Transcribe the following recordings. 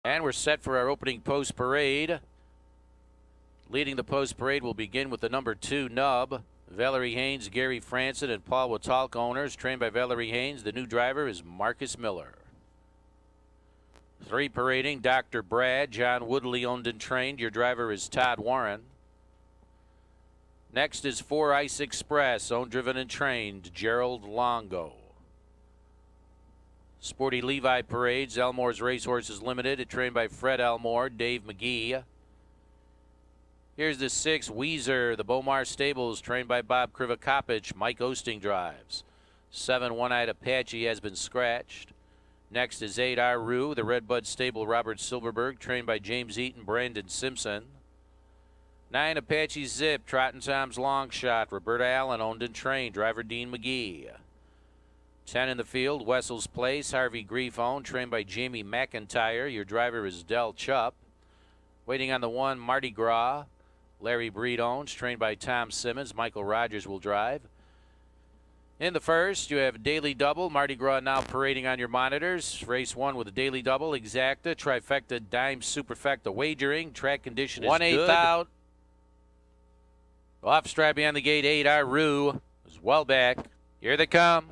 And we're set for our opening post parade. Leading the post parade will begin with the number 2 Nub. Valerie Haynes, Gary Franson, and Paul Watalk owners, trained by Valerie Haynes. The new driver is Marcus Miller. 3 parading, Dr. Brad, John Woodley owned and trained. Your driver is Todd Warren. Next is 4 Ice Express, owned, driven, and trained, Gerald Longo. Sporty Levi parades, Elmore's Racehorses Limited, trained by Fred Elmore, Dave McGee. Here's the 6 Weezer, the Bomar Stables, trained by Bob Krivakopich, Mike Osting drives. 7 One-Eyed Apache has been scratched. Next is 8 Aru, the Redbud Stable, Robert Silverberg, trained by James Eaton, Brandon Simpson. 9 Apache Zip, Trotting Tom's Long Shot, Roberta Allen owned and trained, driver Dean McGee. 10 in the field, Wessel's Place, Harvey Grief owned, trained by Jamie McIntyre. Your driver is Del Chupp. Waiting on the 1, Mardi Gras, Larry Breed owns, trained by Tom Simmons. Michael Rogers will drive. In the first, you have Daily Double, Mardi Gras now parading on your monitors. Race 1 with a Daily Double, Exacta, Trifecta, Dime, Superfecta wagering. Track condition is 1/8 good. Out. Off stride behind the gate, 8 Aru is well back. Here they come.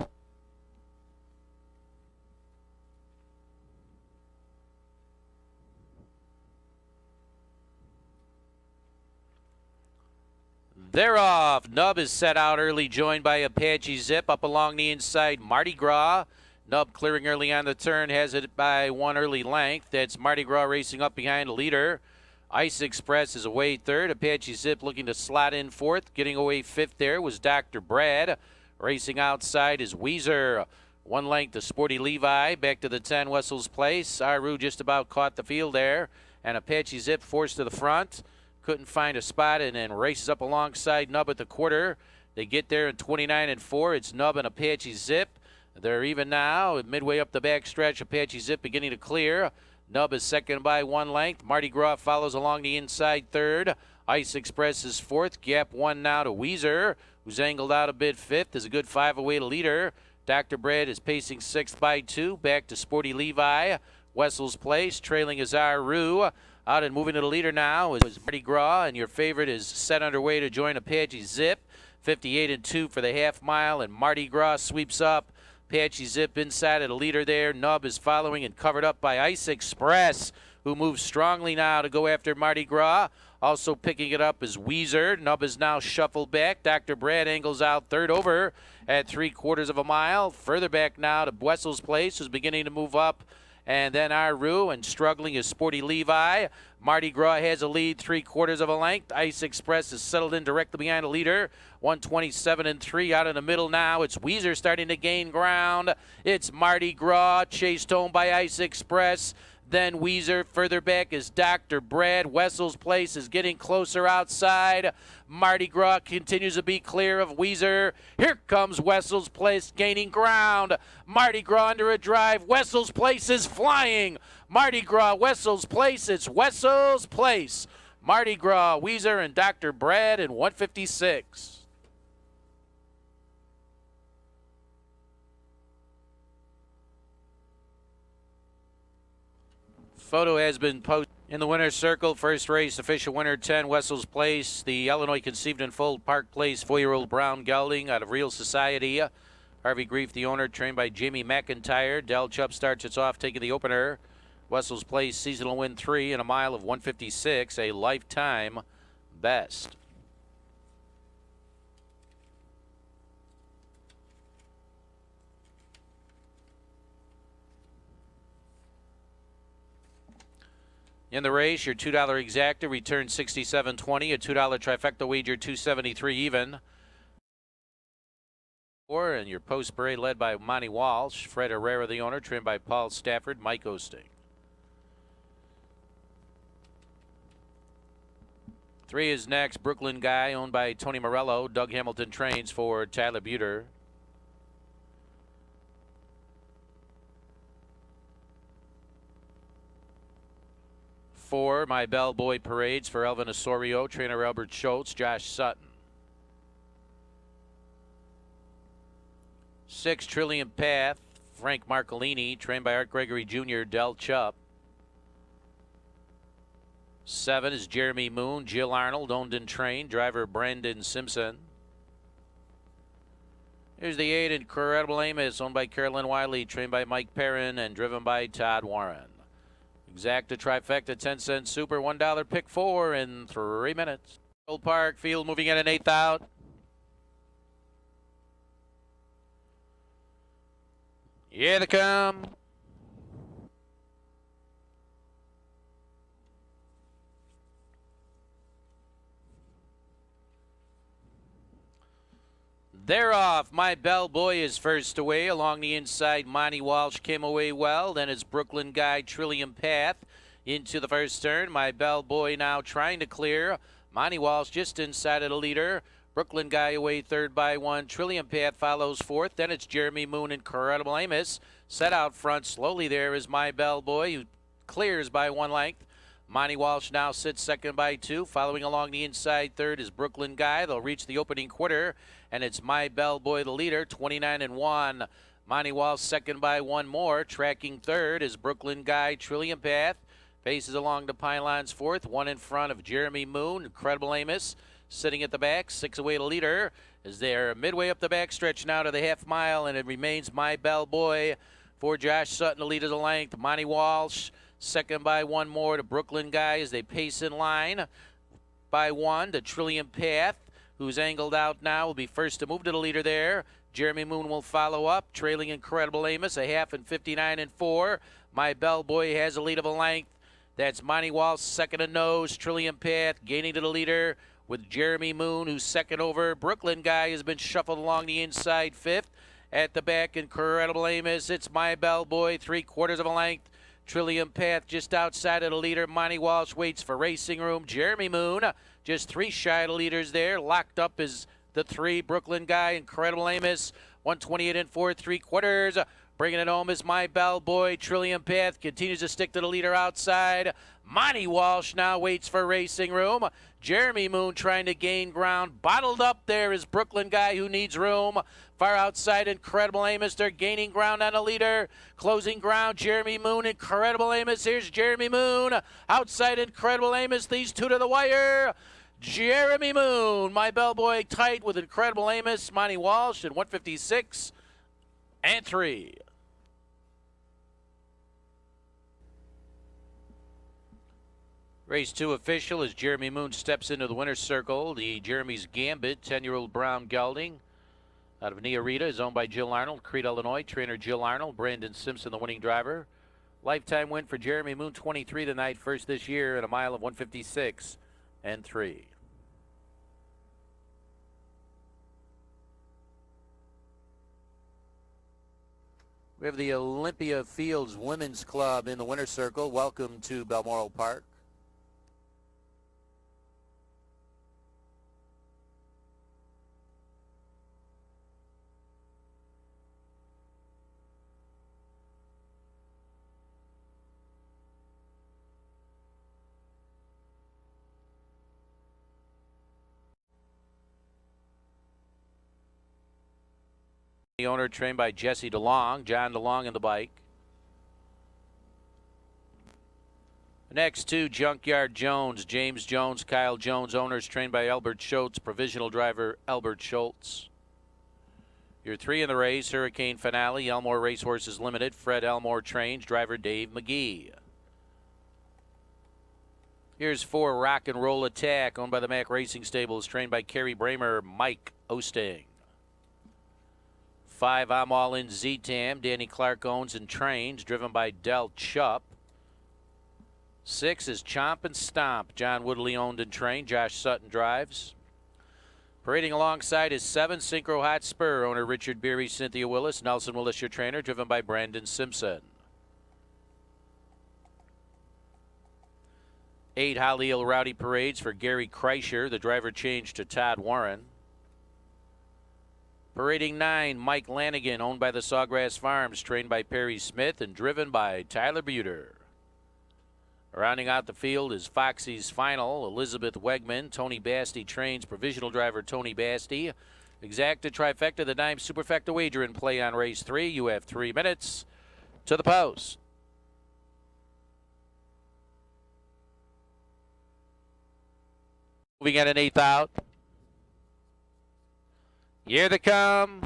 They're off. Nub is set out early, joined by Apache Zip. Up along the inside, Mardi Gras. Nub clearing early on the turn, has it by 1 early length. That's Mardi Gras racing up behind the leader. Ice Express is away 3rd. Apache Zip looking to slot in 4th. Getting away 5th there was Dr. Brad. Racing outside is Weezer. 1 length to Sporty Levi. Back to the 10, Wessel's Place. Aru just about caught the field there. And Apache Zip forced to the front. Couldn't find a spot and then races up alongside Nub at the quarter. They get there in 29 and 4. It's Nub and Apache Zip. They're even now. Midway up the back stretch, Apache Zip beginning to clear. Nub is second by 1 length. Mardi Gras follows along the inside 3rd. Ice Express is 4th. Gap 1 now to Weezer, who's angled out a bit 5th. Is a good 5 away to leader. Dr. Brad is pacing 6th by 2. Back to Sporty Levi. Wessel's Place trailing is Aru. Out and moving to the leader now is Mardi Gras, and your favorite is set underway to join Apache Zip. 58 and 2 for the half mile, and Mardi Gras sweeps up. Apache Zip inside of the leader there. Nub is following and covered up by Ice Express, who moves strongly now to go after Mardi Gras. Also picking it up is Weezer. Nub is now shuffled back. Dr. Brad angles out 3rd over at 3/4 of a mile. Further back now to Wessel's Place, who's beginning to move up. And then Aru, and struggling is Sporty Levi. Mardi Gras has a lead 3/4 of a length. Ice Express is settled in directly behind the leader. 127 and 3 out in the middle now. It's Weezer starting to gain ground. It's Mardi Gras chased home by Ice Express. Then Weezer. Further back is Dr. Brad. Wessel's Place is getting closer outside. Mardi Gras continues to be clear of Weezer. Here comes Wessel's Place gaining ground. Mardi Gras under a drive. Wessel's Place is flying. Mardi Gras, Wessel's Place. It's Wessel's Place. Mardi Gras, Weezer, and Dr. Brad in 156. Photo has been posted in the winner's circle. First race, official winner 10, Wessel's Place. The Illinois Conceived and Fold Park Place 4-year-old Brown Gelding out of Real Society. Harvey Grief, the owner, trained by Jamie McIntyre. Del Chupp starts its off, taking the opener. Wessel's Place, seasonal win 3 in a mile of 156, a lifetime best. In the race, your $2 exacta returns $67.20. A $2 trifecta wager, $273 even. And your post parade led by Monty Walsh. Fred Herrera, the owner, trained by Paul Stafford, Mike Osting. 3 is next, Brooklyn Guy, owned by Tony Morello. Doug Hamilton trains for Tyler Buter. 4, My Bellboy Parades for Elvin Osorio, trainer Albert Schultz, Josh Sutton. 6, Trillium Path, Frank Marcolini, trained by Art Gregory Jr., Del Chupp. 7 is Jeremy Moon. Jill Arnold, owned and trained. Driver Brandon Simpson. Here's the 8, Incredible Amos, owned by Carolyn Wiley, trained by Mike Perrin, and driven by Todd Warren. Exacta trifecta, 10-cent super, $1 pick 4 in 3 minutes. Balmoral Park field moving in an 8th out. Here they come. They're off. My Bellboy is first away. Along the inside, Monty Walsh came away well. Then it's Brooklyn Guy, Trillium Path into the first turn. My Bellboy now trying to clear. Monty Walsh just inside of the leader. Brooklyn Guy away third by 1. Trillium Path follows fourth. Then it's Jeremy Moon, Incredible Amos. Set out front slowly there is My Bellboy, who clears by 1 length. Monty Walsh now sits second by 2. Following along the inside third is Brooklyn Guy. They'll reach the opening quarter, and it's My Bellboy the leader, 29-1. Monty Walsh second by 1 more. Tracking third is Brooklyn Guy, Trillium Path. Faces along the pylons fourth. 1 in front of Jeremy Moon, Incredible Amos. Sitting at the back, 6 away the leader as they're midway up the back stretch now to the half mile, and it remains My Bellboy for Josh Sutton to lead of the length. Monty Walsh second by 1 more to Brooklyn Guy as they pace in line by 1 to Trillium Path, who's angled out now, will be first to move to the leader there. Jeremy Moon will follow up, trailing Incredible Amos, a half and 59-4. My Bellboy has a lead of a length. That's Monty Walsh second to nose. Trillium Path gaining to the leader with Jeremy Moon, who's second over. Brooklyn Guy has been shuffled along the inside fifth. At the back, Incredible Amos. It's My Bellboy, 3/4 of a length. Trillium Path just outside of the leader. Monty Walsh waits for racing room. Jeremy Moon just 3 shy of the leaders there. Locked up is the 3. Brooklyn Guy, Incredible Amos, 128 4 3/4. Bringing it home is My Bellboy. Trillium Path continues to stick to the leader outside. Monty Walsh now waits for racing room. Jeremy Moon trying to gain ground. Bottled up there is Brooklyn Guy, who needs room. Far outside, Incredible Amos. They're gaining ground on the leader. Closing ground, Jeremy Moon, Incredible Amos. Here's Jeremy Moon. Outside, Incredible Amos. These 2 to the wire. Jeremy Moon, My Bellboy tight with Incredible Amos. Monty Walsh at 156-3. Race 2 official as Jeremy Moon steps into the winner's circle. The Jeremy's Gambit, 10-year-old brown gelding out of Nia is owned by Jill Arnold, Crete, Illinois. Trainer Jill Arnold, Brandon Simpson, the winning driver. Lifetime win for Jeremy Moon, 23 tonight, first this year, at a mile of 156-3. We have the Olympia Fields Women's Club in the winner's circle. Welcome to Balmoral Park. The owner trained by Jesse DeLong, John DeLong in the bike. Next 2, Junkyard Jones, James Jones, Kyle Jones, owners trained by Albert Schultz, provisional driver Albert Schultz. Your 3 in the race, Hurricane Finale, Elmore Racehorses Limited, Fred Elmore trains, driver Dave McGee. Here's 4, Rock and Roll Attack, owned by the Mack Racing Stables, trained by Kerry Bramer, Mike Osting. 5, I'm All In Z-Tam, Danny Clark owns and trains, driven by Del Chupp. 6 is Chomp and Stomp, John Woodley owned and trained, Josh Sutton drives. Parading alongside is 7, Synchro Hot Spur, owner Richard Beery, Cynthia Willis, Nelson Willis, your trainer, driven by Brandon Simpson. 8, Holly Hill Rowdy Parades for Gary Kreischer, the driver changed to Todd Warren. Parading 9, Mike Lanigan, owned by the Sawgrass Farms, trained by Perry Smith and driven by Tyler Buter. Rounding out the field is Foxy's Final, Elizabeth Wegman. Tony Basti trains, provisional driver Tony Basti. Exacta trifecta, the dime superfecta wager in play on race 3. You have 3 minutes to the post. We got an eighth out. Here they come.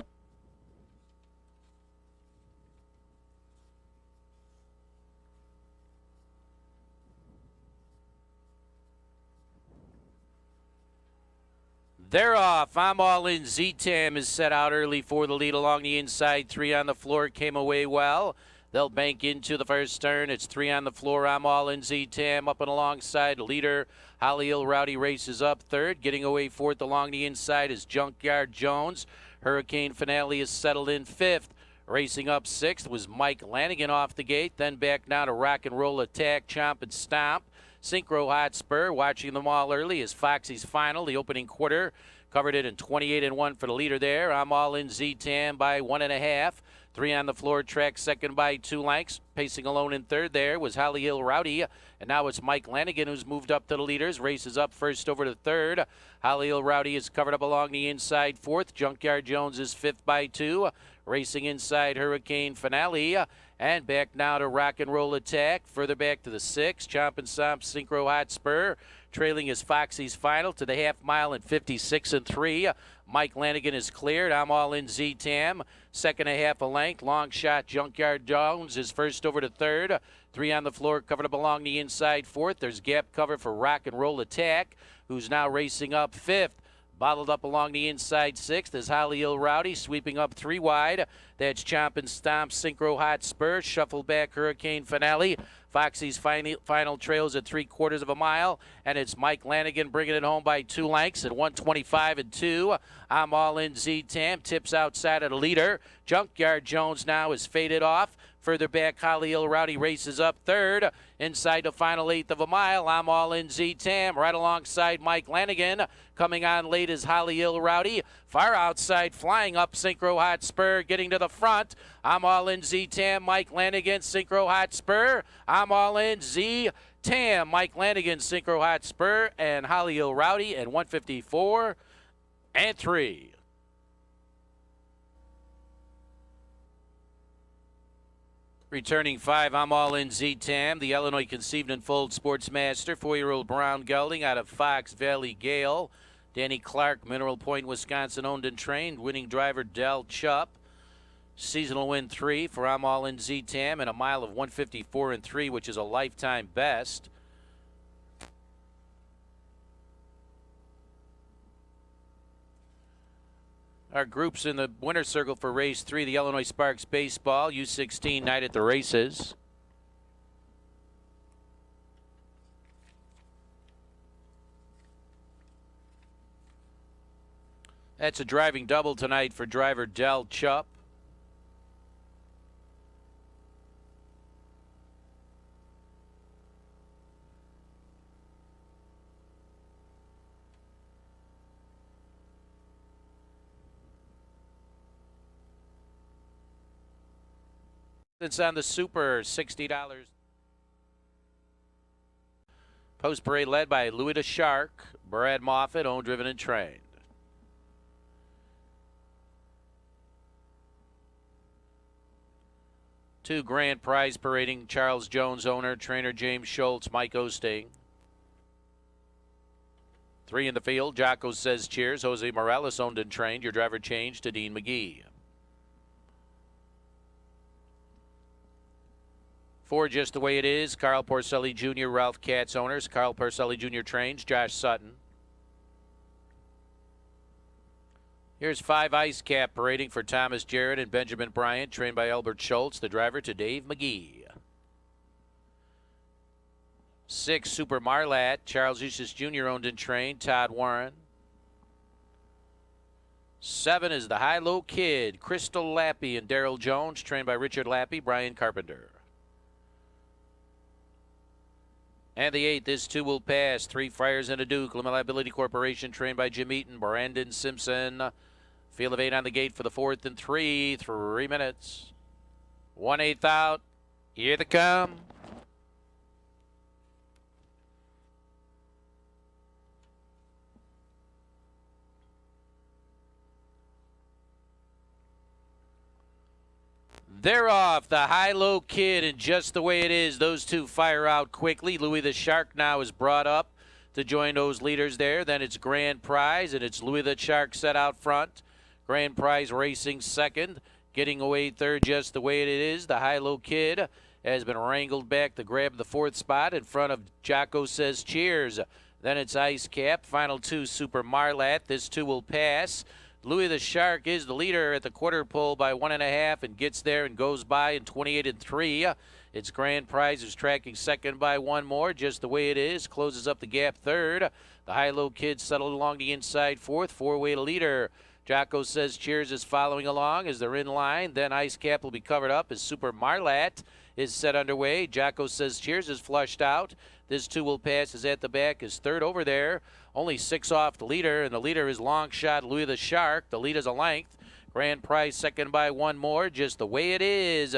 They're off. I'm all in. Z-Tam is set out early for the lead along the inside. 3 on the floor. Came away well. They'll bank into the first turn. It's 3 on the floor. I'm all in. Z-Tam up and alongside. Leader Holly Hill Rowdy races up third. Getting away fourth along the inside is Junkyard Jones. Hurricane Finale is settled in fifth. Racing up sixth was Mike Lanigan off the gate. Then back now to Rock and Roll Attack, Chomp and Stomp. Synchro Hotspur, watching them all early, is Foxy's Final. The opening quarter covered it in 28-1 for the leader there. I'm all in. Z-Tam by 1.5. 3 on the floor, track second by 2 lengths. Pacing alone in third there was Holly Hill Rowdy. And now it's Mike Lanigan who's moved up to the leaders. Races up first over to third. Holly Hill Rowdy is covered up along the inside fourth. Junkyard Jones is fifth by 2. Racing inside Hurricane Finale. And back now to Rock and Roll Attack. Further back to the 6. Chomp and Stomp Synchro Hotspur. Trailing is Foxy's Final to the half mile in 56-3. Mike Lanigan is cleared. I'm all in. Z-Tam. Second and a half a length. Long shot. Junkyard Jones is first over to third. 3 on the floor, covered up along the inside fourth. There's gap cover for Rock and Roll Attack, who's now racing up fifth. Bottled up along the inside sixth is Holly Hill Rowdy, sweeping up 3 wide. That's Chomp and Stomp Synchro Hotspur. Shuffle back Hurricane Finale. Foxy's final trails at 3/4 of a mile, and it's Mike Lanigan bringing it home by 2 lengths at 1:25-2. I'm all in. Z-Tam tips outside of the leader. Junkyard Jones now is faded off. Further back, Holly Hill Rowdy races up third. Inside the final 1/8 of a mile, I'm all in. Z-Tam right alongside Mike Lanigan. Coming on late is Holly Hill Rowdy. Far outside, flying up Synchro Hotspur, getting to the front. I'm all in. Z-Tam, Mike Lanigan, Synchro Hotspur. I'm all in. Z-Tam, Mike Lanigan, Synchro Hotspur, and Holly Hill Rowdy at 1:54-3. Returning 5, I'm all in. Z-Tam, the Illinois Conceived and Foaled Sportsmaster, 4-year-old Brown Gelding out of Fox Valley Gale. Danny Clark, Mineral Point, Wisconsin, owned and trained. Winning driver Del Chupp. Seasonal win 3 for I'm all in. Z-Tam, and a mile of 1:54-3, which is a lifetime best. Our groups in the winner's circle for race 3, the Illinois Sparks Baseball, U16 night at the races. That's a driving double tonight for driver Del Chupp. It's on the Super, $60. Post parade led by Louis the Shark, Brad Moffitt, owned, driven, and trained. Two grand prize parading Charles Jones, owner, trainer James Schultz, Mike Osting. 3 in the field, Jocko says cheers. Jose Morales, owned and trained. Your driver changed to Dean McGee. 4 just the way it is. Carl Porcelli Jr., Ralph Katz owners. Carl Porcelli Jr. trains. Josh Sutton. Here's 5 Ice Cap parading for Thomas Jarrett and Benjamin Bryant, trained by Albert Schultz, the driver to Dave McGee. 6 Super Marlat, Charles Eustace Jr. owned and trained, Todd Warren. 7 is the High-Low Kid, Crystal Lappy and Daryl Jones, trained by Richard Lappy, Brian Carpenter. And the 8th, this 2 will pass. 3 Friars and a Duke. Limited Liability Corporation, trained by Jim Eaton, Brandon Simpson. Field of 8 on the gate for the 4th and 3. 3 minutes. 1/8 out. Here they come. They're off. The High-Low Kid, and just the way it is, those 2 fire out quickly. Louis the Shark now is brought up to join those leaders there. Then it's Grand Prize, and it's Louis the Shark set out front. Grand Prize racing second. Getting away third just the way it is. The High-Low Kid has been wrangled back to grab the fourth spot in front of Jocko Says Cheers. Then it's Ice Cap. Final two, Super Marlat. This two will pass. Louis the Shark is the leader at the quarter pole by 1.5 and gets there and goes by in 28 3. It's Grand Prize is tracking second by one more, just the way it is. Closes up the gap third. The High-Low Kid settled along the inside fourth. Four-way to leader. Jocko Says Cheers is following along as they're in line. Then Ice Cap will be covered up as Super Marlat is set underway. Jocko Says Cheers is flushed out. This two will pass is at the back, is third over there. Only 6 off the leader, and the leader is long shot Louis the Shark. The lead is a length. Grand Prize second by one more, just the way it is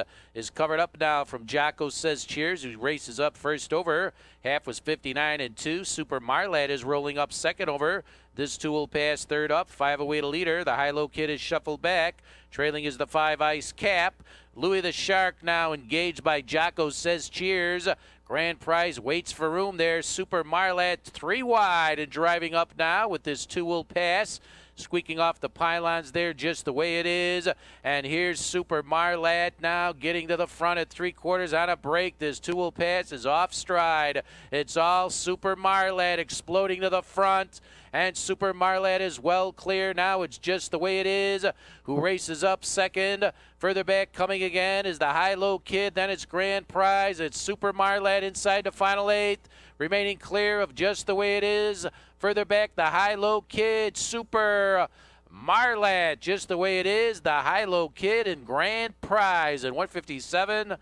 covered up now from Jocko Says Cheers, who races up first over. Half was 59 2. Super Marlat is rolling up second over. This two will pass third up. 5 away to leader. The High-Low Kid is shuffled back. Trailing is the 5 Ice Cap. Louis the Shark now engaged by Jocko Says Cheers. Grand Prize waits for room there. Super Marlat 3 wide and driving up now with this two will pass. Squeaking off the pylons there just the way it is. And here's Super Marlat now getting to the front at 3/4 on a break. This two will pass is off stride. It's all Super Marlat exploding to the front. And Super Marlat is well clear. Now it's just the way it is. Who races up second. Further back coming again is the High-Low Kid. Then it's Grand Prize. It's Super Marlat inside the final 8. Remaining clear of just the way it is. Further back, the High-Low Kid, Super Marlat, just the way it is. The High-Low Kid and Grand Prize at 157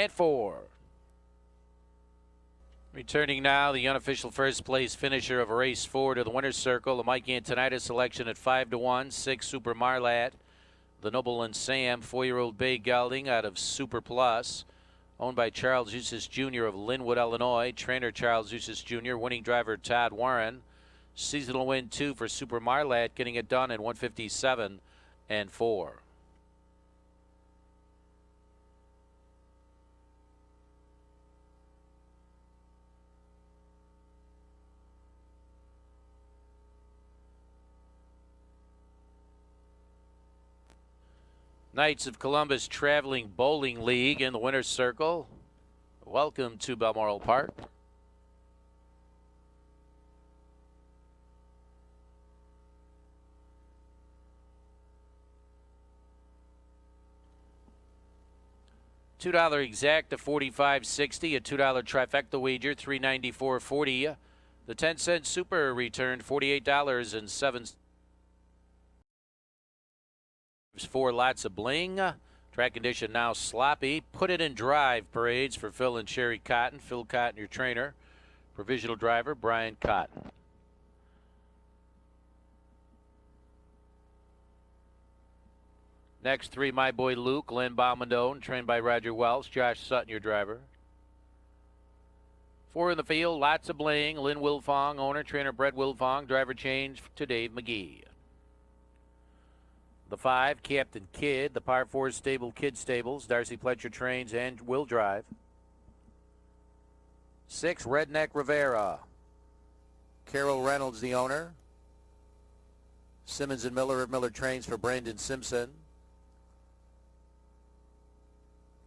4. Returning now, the unofficial first place finisher of race 4 to the winner's circle. The Mike Antonitis selection at 5-1, 6 Super Marlat. The Noble and Sam 4-year-old bay gelding out of Super Plus. Owned by Charles Eustace Jr. of Linwood, Illinois. Trainer Charles Eustace Jr. Winning driver Todd Warren. Seasonal win 2 for Super Marlat, getting it done in 157 4. Knights of Columbus Traveling Bowling League in the winner's circle. Welcome to Balmoral Park. $2 exact to $45.60. A $2 trifecta wager, $394.40. The 10-cent super returned $48.07. 4 lots of bling. Track condition now sloppy. Put it in drive parades for Phil and Sherry Cotton. Phil Cotton, your trainer. Provisional driver, Brian Cotton. Next 3, My Boy Luke, Len Balmondone, trained by Roger Welch. Josh Sutton, your driver. 4 in the field, lots of bling. Lynn Wilfong, owner, trainer Brett Wilfong. Driver change to Dave McGee. The 5, Captain Kidd, the par 4 stable, Kidd Stables. Darcy Pletcher trains and will drive. 6, Redneck Rivera. Carol Reynolds, the owner. Simmons and Miller of Miller trains for Brandon Simpson.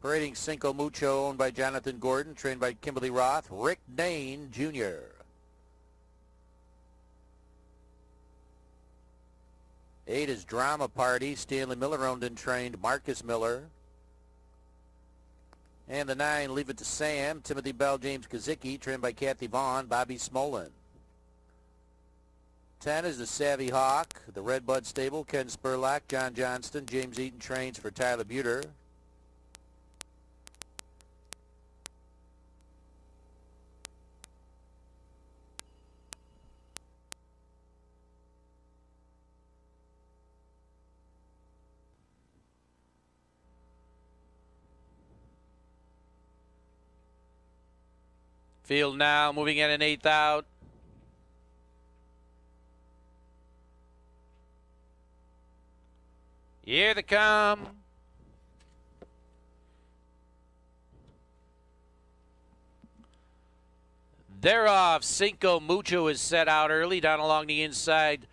Parading Cinco Mucho, owned by Jonathan Gordon, trained by Kimberly Roth. Rick Dane, Jr. 8 is Drama Party. Stanley Miller owned and trained Marcus Miller. And the 9, Leave It to Sam. Timothy Bell, James Kazicki, trained by Kathy Vaughn, Bobby Smolin. 10 is the Savvy Hawk. The Red Bud Stable, Ken Spurlock, John Johnston, James Eaton trains for Tyler Buter. Field now moving at an 8th out. Here they come. They're off. Cinco Mucho is set out early down along the inside.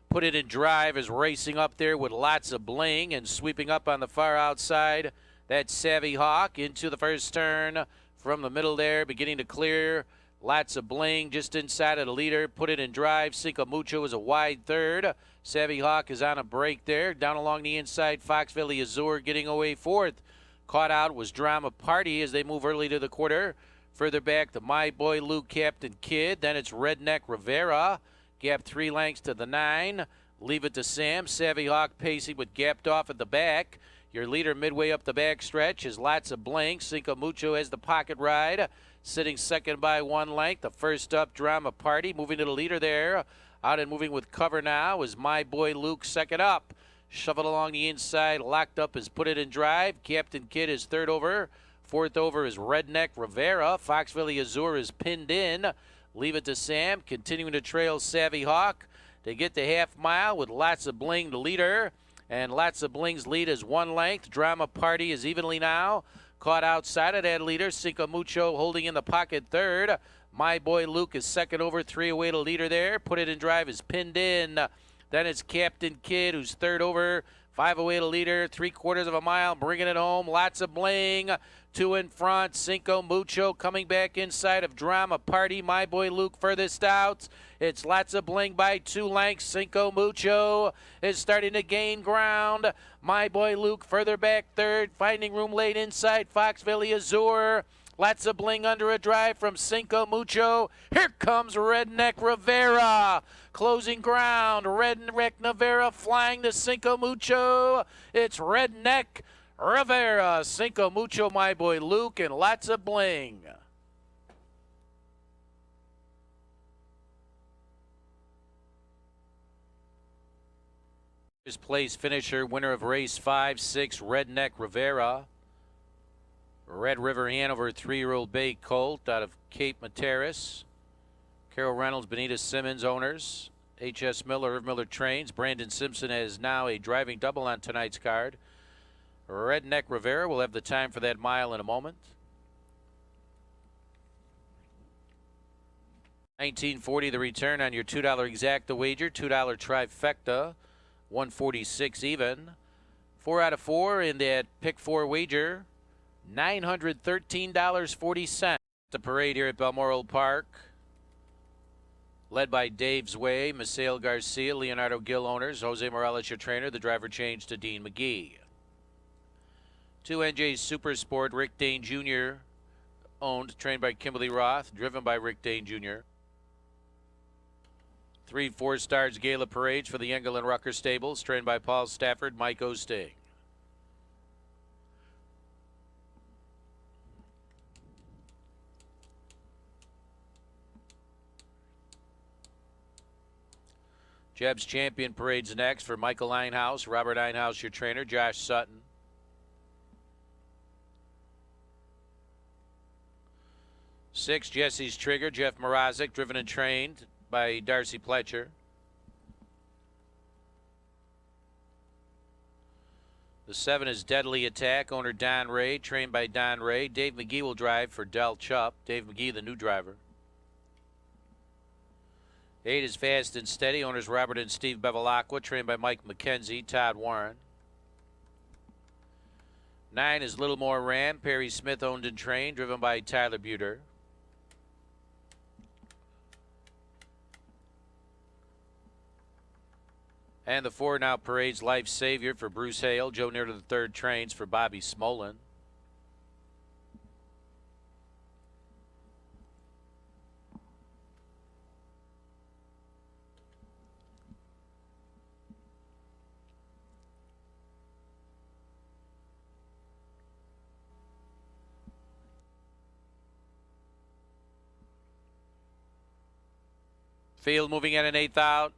Put it in drive is racing up there with lots of bling and sweeping up on the far outside. That's Savvy Hawk into the first turn from the middle there, beginning to clear. Lots of bling just inside of the leader. Put it in drive. Cinco Mucho is a wide third. Savvy Hawk is on a break there. Down along the inside, Foxville Azure getting away fourth. Caught out was Drama Party as they move early to the quarter. Further back to My Boy Luke, Captain Kid. Then it's Redneck Rivera. Gap 3 lengths to the 9. Leave it to Sam. Savvy Hawk pacing with gapped off at the back. Your leader midway up the back stretch is lots of blank. Cinco Mucho has the pocket ride. Sitting second by 1 length. The first up, Drama Party. Moving to the leader there. Out and moving with cover now is My Boy Luke second up. Shuffled along the inside. Locked up is Put It in Drive. Captain Kid is third over. Fourth over is Redneck Rivera. Foxville Azure is pinned in. Leave it to Sam. Continuing to trail Savvy Hawk. They get the half mile with lots of bling to leader. And lots of bling's lead is 1 length. Drama Party is evenly now. Caught outside of that leader. Cinco Mucho holding in the pocket third. My Boy Luke is second over. 3 away to leader there. Put It in Drive is pinned in. Then it's Captain Kid who's third over. 5 away to leader. 3/4 of a mile. Bringing it home. Lots of bling. 2 in front. Cinco Mucho coming back inside of Drama Party. My Boy Luke furthest out. It's lots of bling by 2 lengths. Cinco Mucho is starting to gain ground. My Boy Luke further back third. Finding room late inside Foxville Azure. Lots of bling under a drive from Cinco Mucho. Here comes Redneck Rivera. Closing ground. Redneck Rivera flying to Cinco Mucho. It's Redneck Rivera, Cinco Mucho, My Boy Luke, and lots of bling. First place finisher, winner of race 5, 6, Redneck Rivera. Red River Hanover 3-year-old bay colt out of Cape Materis. Carol Reynolds, Benita Simmons owners. H.S. Miller, Irv Miller trains. Brandon Simpson is now a driving double on tonight's card. Redneck Rivera will have the time for that mile in a moment. 1940 the return on your $2 exacta wager. $2 trifecta. 146 even. 4 out of 4 in that pick 4 wager. $913.40. The parade here at Balmoral Park. Led by Dave's Way, Misael Garcia, Leonardo Gill owners. Jose Morales your trainer. The driver changed to Dean McGee. 2NJ Super Sport, Rick Dane Jr. owned, trained by Kimberly Roth, driven by Rick Dane Jr. 3 4 Stars Gala Parades for the Engel and Rucker Stables, trained by Paul Stafford, Mike Osting. Jeb's Champion Parades next for Michael Einhaus, Robert Einhaus your trainer, Josh Sutton. 6 Jesse's Trigger, Jeff Mrazek, driven and trained by Darcy Pletcher. The 7 is Deadly Attack, owner Don Ray, trained by Don Ray. Dave McGee will drive for Del Chupp. Dave McGee, the new driver. 8 is Fast and Steady, owners Robert and Steve Bevilacqua, trained by Mike McKenzie, Todd Warren. 9 is Little More Ram, Perry Smith owned and trained, driven by Tyler Buter. And the 4 now parades Life Savior for Bruce Hale. Joe Near to the 3rd trains for Bobby Smolin. Field moving at an 1/8 out.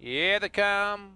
Here they come.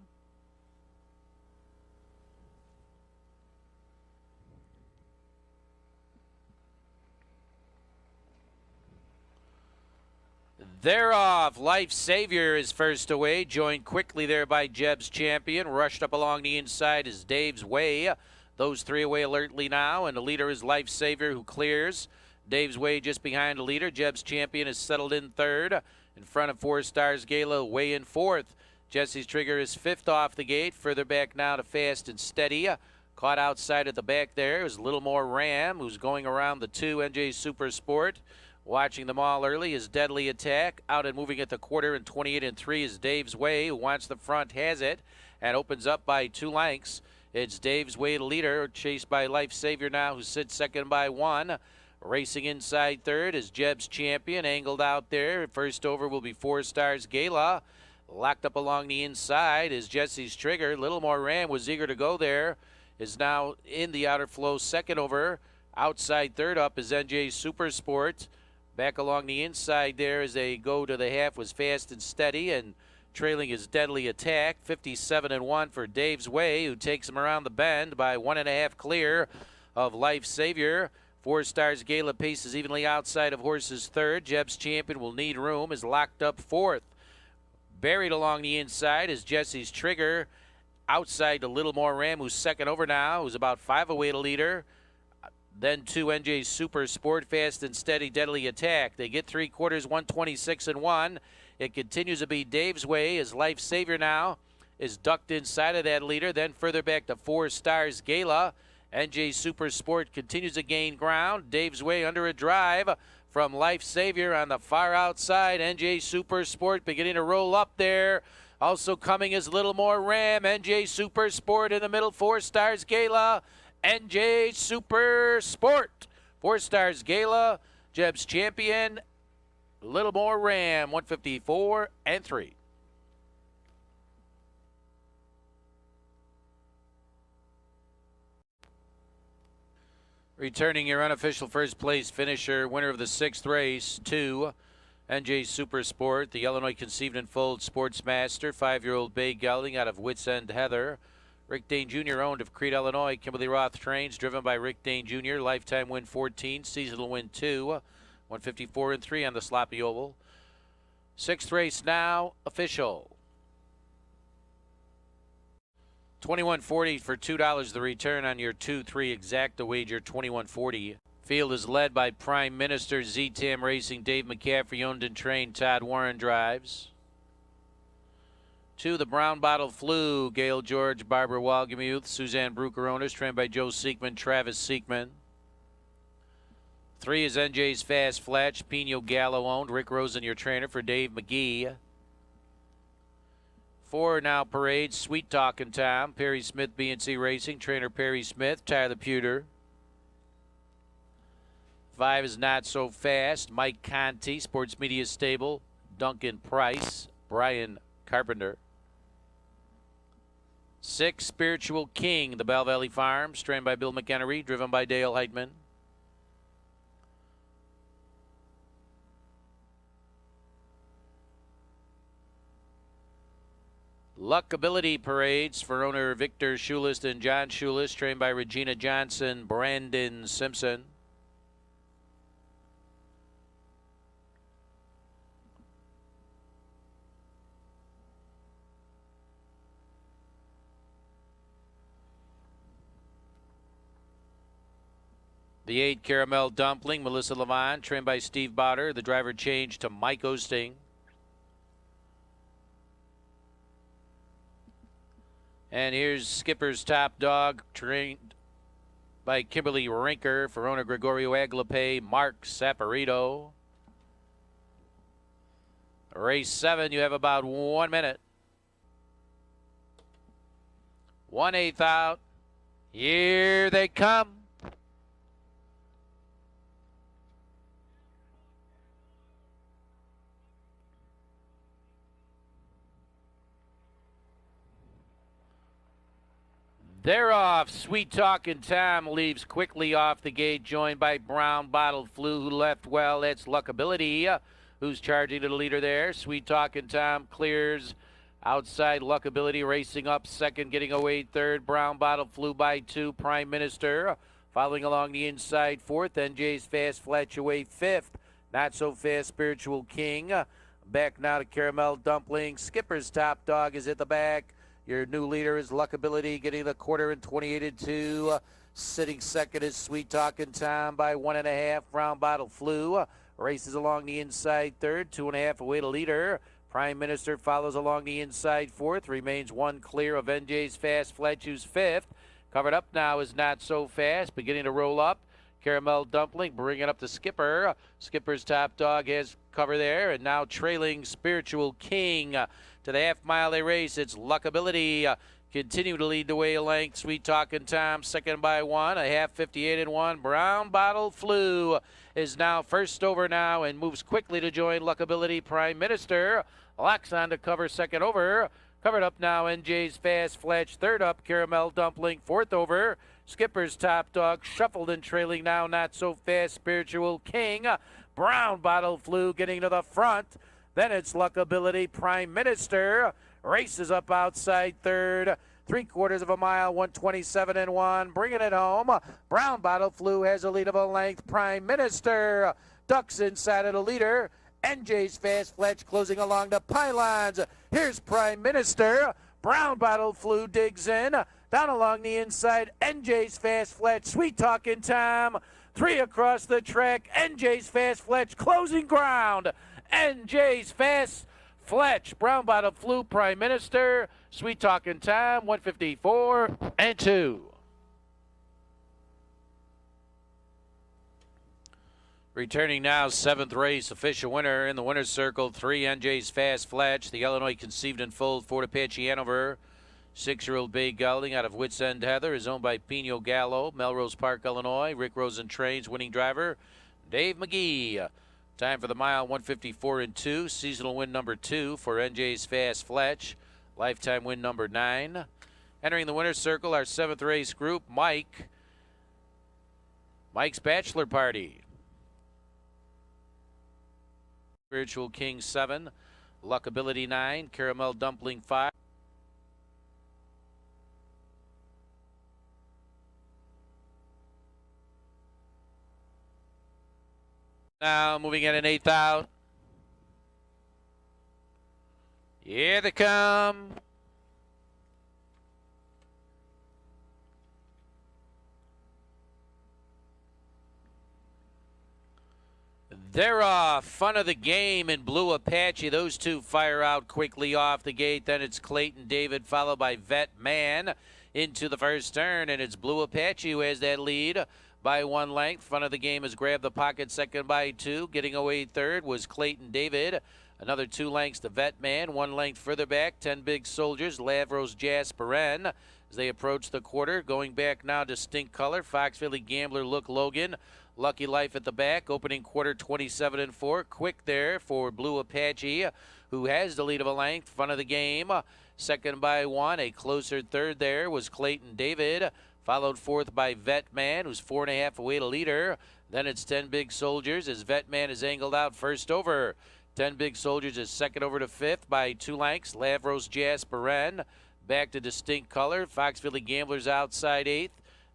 They're off. Life Savior is first away. Joined quickly there by Jeb's Champion. Rushed up along the inside is Dave's Way. Those 3 away alertly now. And the leader is Life Savior who clears. Dave's Way just behind the leader. Jeb's Champion is settled in third. In front of 4 Stars Gala, Way in fourth. Jesse's Trigger is fifth off the gate. Further back now to Fast and Steady. Caught outside at the back there is Little More Ram, who's going around the 2 NJ Super Sport. Watching them all early is Deadly Attack. Out and moving at the quarter in 28 and 3 is Dave's Way, who wants the front, has it, and opens up by 2 lengths. It's Dave's Way, the leader, chased by Life Savior now, who sits second by 1. Racing inside third is Jeb's Champion, angled out there. First over will be 4 Stars Gala. Locked up along the inside is Jesse's Trigger. Little More Ram was eager to go there. Is now in the outer flow, second over. Outside third up is NJ Super Sport. Back along the inside there as they go to the half was Fast and Steady, and trailing is Deadly Attack. 57 and 1 for Dave's Way, who takes him around the bend by 1.5 clear of Life Savior. 4 Stars Gala paces evenly outside of horses third. Jeb's Champion will need room, is locked up fourth. Buried along the inside is Jesse's Trigger. Outside to Little More Ram, who's second over now, who's about 5 away to leader. Then 2 NJ Super Sport, Fast and Steady, Deadly Attack. They get 3/4, 126 and 1. It continues to be Dave's Way as Life Savior now is ducked inside of that leader. Then further back to 4 Stars Gala. NJ Super Sport continues to gain ground. Dave's Way under a drive from Life Savior on the far outside. NJ Super Sport beginning to roll up there. Also coming is Little More Ram. NJ Super Sport in the middle. 4 Stars Gala. NJ Super Sport. 4 Stars Gala. Jeb's Champion. Little More Ram. 154 and 3. Returning your unofficial first place finisher, winner of the 6th race, 2 NJ Super Sport, the Illinois Conceived and Foaled Sportsmaster, 5-year-old bay gelding out of Wits End Heather. Rick Dane Jr. owned of Crete, Illinois. Kimberly Roth trains, driven by Rick Dane Jr. Lifetime win 14, seasonal win 2. 154 and 3 on the sloppy oval. 6th race now official. 21.40 for $2 the return on your 2-3 exacta wager, 21.40. Field is led by Prime Minister, Z-Tam Racing, Dave McCaffrey owned and trained, Todd Warren drives. 2, the Brown Bottle Flu, Gail George, Barbara Walgemuth, Suzanne Brucker owners, trained by Joe Seekman, Travis Seekman. 3 is NJ's Fast Fletch, Pino Gallo owned, Rick Rosen your trainer for Dave McGee. 4 now Parade, Sweet Talkin' Tom, Perry Smith BNC Racing, trainer Perry Smith, Tyler Pewter. 5 is Not So Fast, Mike Conti, Sports Media Stable, Duncan Price, Brian Carpenter. 6, Spiritual King, the Bell Valley Farms, trained by Bill McHenry, driven by Dale Heitman. 'Luckability Parades for owner Victor Schulist and John Schulist, trained by Regina Johnson, Brandon Simpson. The 8, Caramel Dumpling, Melissa Levon, trained by Steve Bowder. The driver changed to Mike Osting. And here's Skipper's Top Dog, trained by Kimberly Rinker for owner Gregorio Aglape, Mark Saporito. Race 7, you have about 1 minute. 1/8 out. Here they come. They're off. Sweet Talkin' Tom leaves quickly off the gate, joined by Brown Bottle Flu, who left well. That's Luckability, who's charging to the leader there. Sweet Talkin' Tom clears outside. Luckability racing up second, getting away third. Brown Bottle Flu by 2. Prime Minister following along the inside fourth. NJ's Fast Fletch away fifth. Not So Fast Spiritual King. Back now to Caramel Dumpling. Skipper's Top Dog is at the back. Your new leader is Luckability, getting the quarter in 28 and 2. Sitting second is Sweet Talkin' Tom by 1.5. Brown Bottle Flew races along the inside third, 2.5 away to leader. Prime Minister follows along the inside fourth, remains one clear of NJ's Fast Fletch, who's fifth. Covered up now is Not So Fast, beginning to roll up. Caramel Dumpling bringing up the Skipper. Skipper's top dog has cover there, and now trailing Spiritual King. To the half mile they race, it's Luckability. Continue to lead the way a length. Sweet Talkin' Tom second by 1. A half 58 and 1. Brown Bottle Flew is now first over now and moves quickly to join Luckability. Prime Minister locks on to cover second over. Covered up now, NJ's Fast Fletch. Third up, Caramel Dumpling. Fourth over, Skipper's Top Dog. Shuffled and trailing now, Not So Fast, Spiritual King. Brown Bottle Flew getting to the front. Then it's Luckability. Prime Minister races up outside third. 3/4 of a mile, 127 and 1. Bringing it home. Brown Bottle Flew has a lead of a length. Prime Minister ducks inside of the leader. NJ's Fast Fletch closing along the pylons. Here's Prime Minister. Brown Bottle Flew digs in. Down along the inside, NJ's Fast Fletch. Sweet Talkin' Tom. 3 across the track. NJ's Fast Fletch closing ground. NJ's Fast Fletch. Brown Bottle Flew, Prime Minister. Sweet Talkin' Tom, 154 and 2. Returning now, 7th race, official winner in the winner's circle, 3 NJ's Fast Fletch, the Illinois Conceived and Foaled Fort Apache Hanover. 6-year-old Bay Gelding out of Wits End Heather is owned by Pino Gallo, Melrose Park, Illinois. Rick Rosen trains, winning driver Dave McGee. Time for the mile, 154 and 2. Seasonal win number 2 for NJ's Fast Fletch. Lifetime win number 9. Entering the winner's circle, our 7th race group, Mike's Bachelor Party. Spiritual King 7, Luckability 9, Caramel Dumpling 5. Now moving at an 8th out. Here they come. They're off. Fun of the Game and Blue Apache. Those two fire out quickly off the gate. Then it's Clayton David followed by Vet Man into the first turn. And it's Blue Apache who has that lead by 1 length. Fun of the Game has grabbed the pocket second by 2. Getting away third was Clayton David. Another 2 lengths to Vet Man. 1 length further back, 10 Big Soldiers, Lavros Jasperin. As they approach the quarter, going back now, Distinct Color, Foxville Gambler, Look Logan. Lucky Life at the back, opening quarter 27 and 4. Quick there for Blue Apache, who has the lead of a length. Fun of the Game, second by 1. A closer third there was Clayton David, followed fourth by Vet Man, who's 4.5 away to leader. Then it's 10 Big Soldiers as Vet Man is angled out first over. 10 Big Soldiers is second over to fifth by 2 lengths. Lavros Jasperin back to Distinct Color. Foxville Gamblers outside 8th.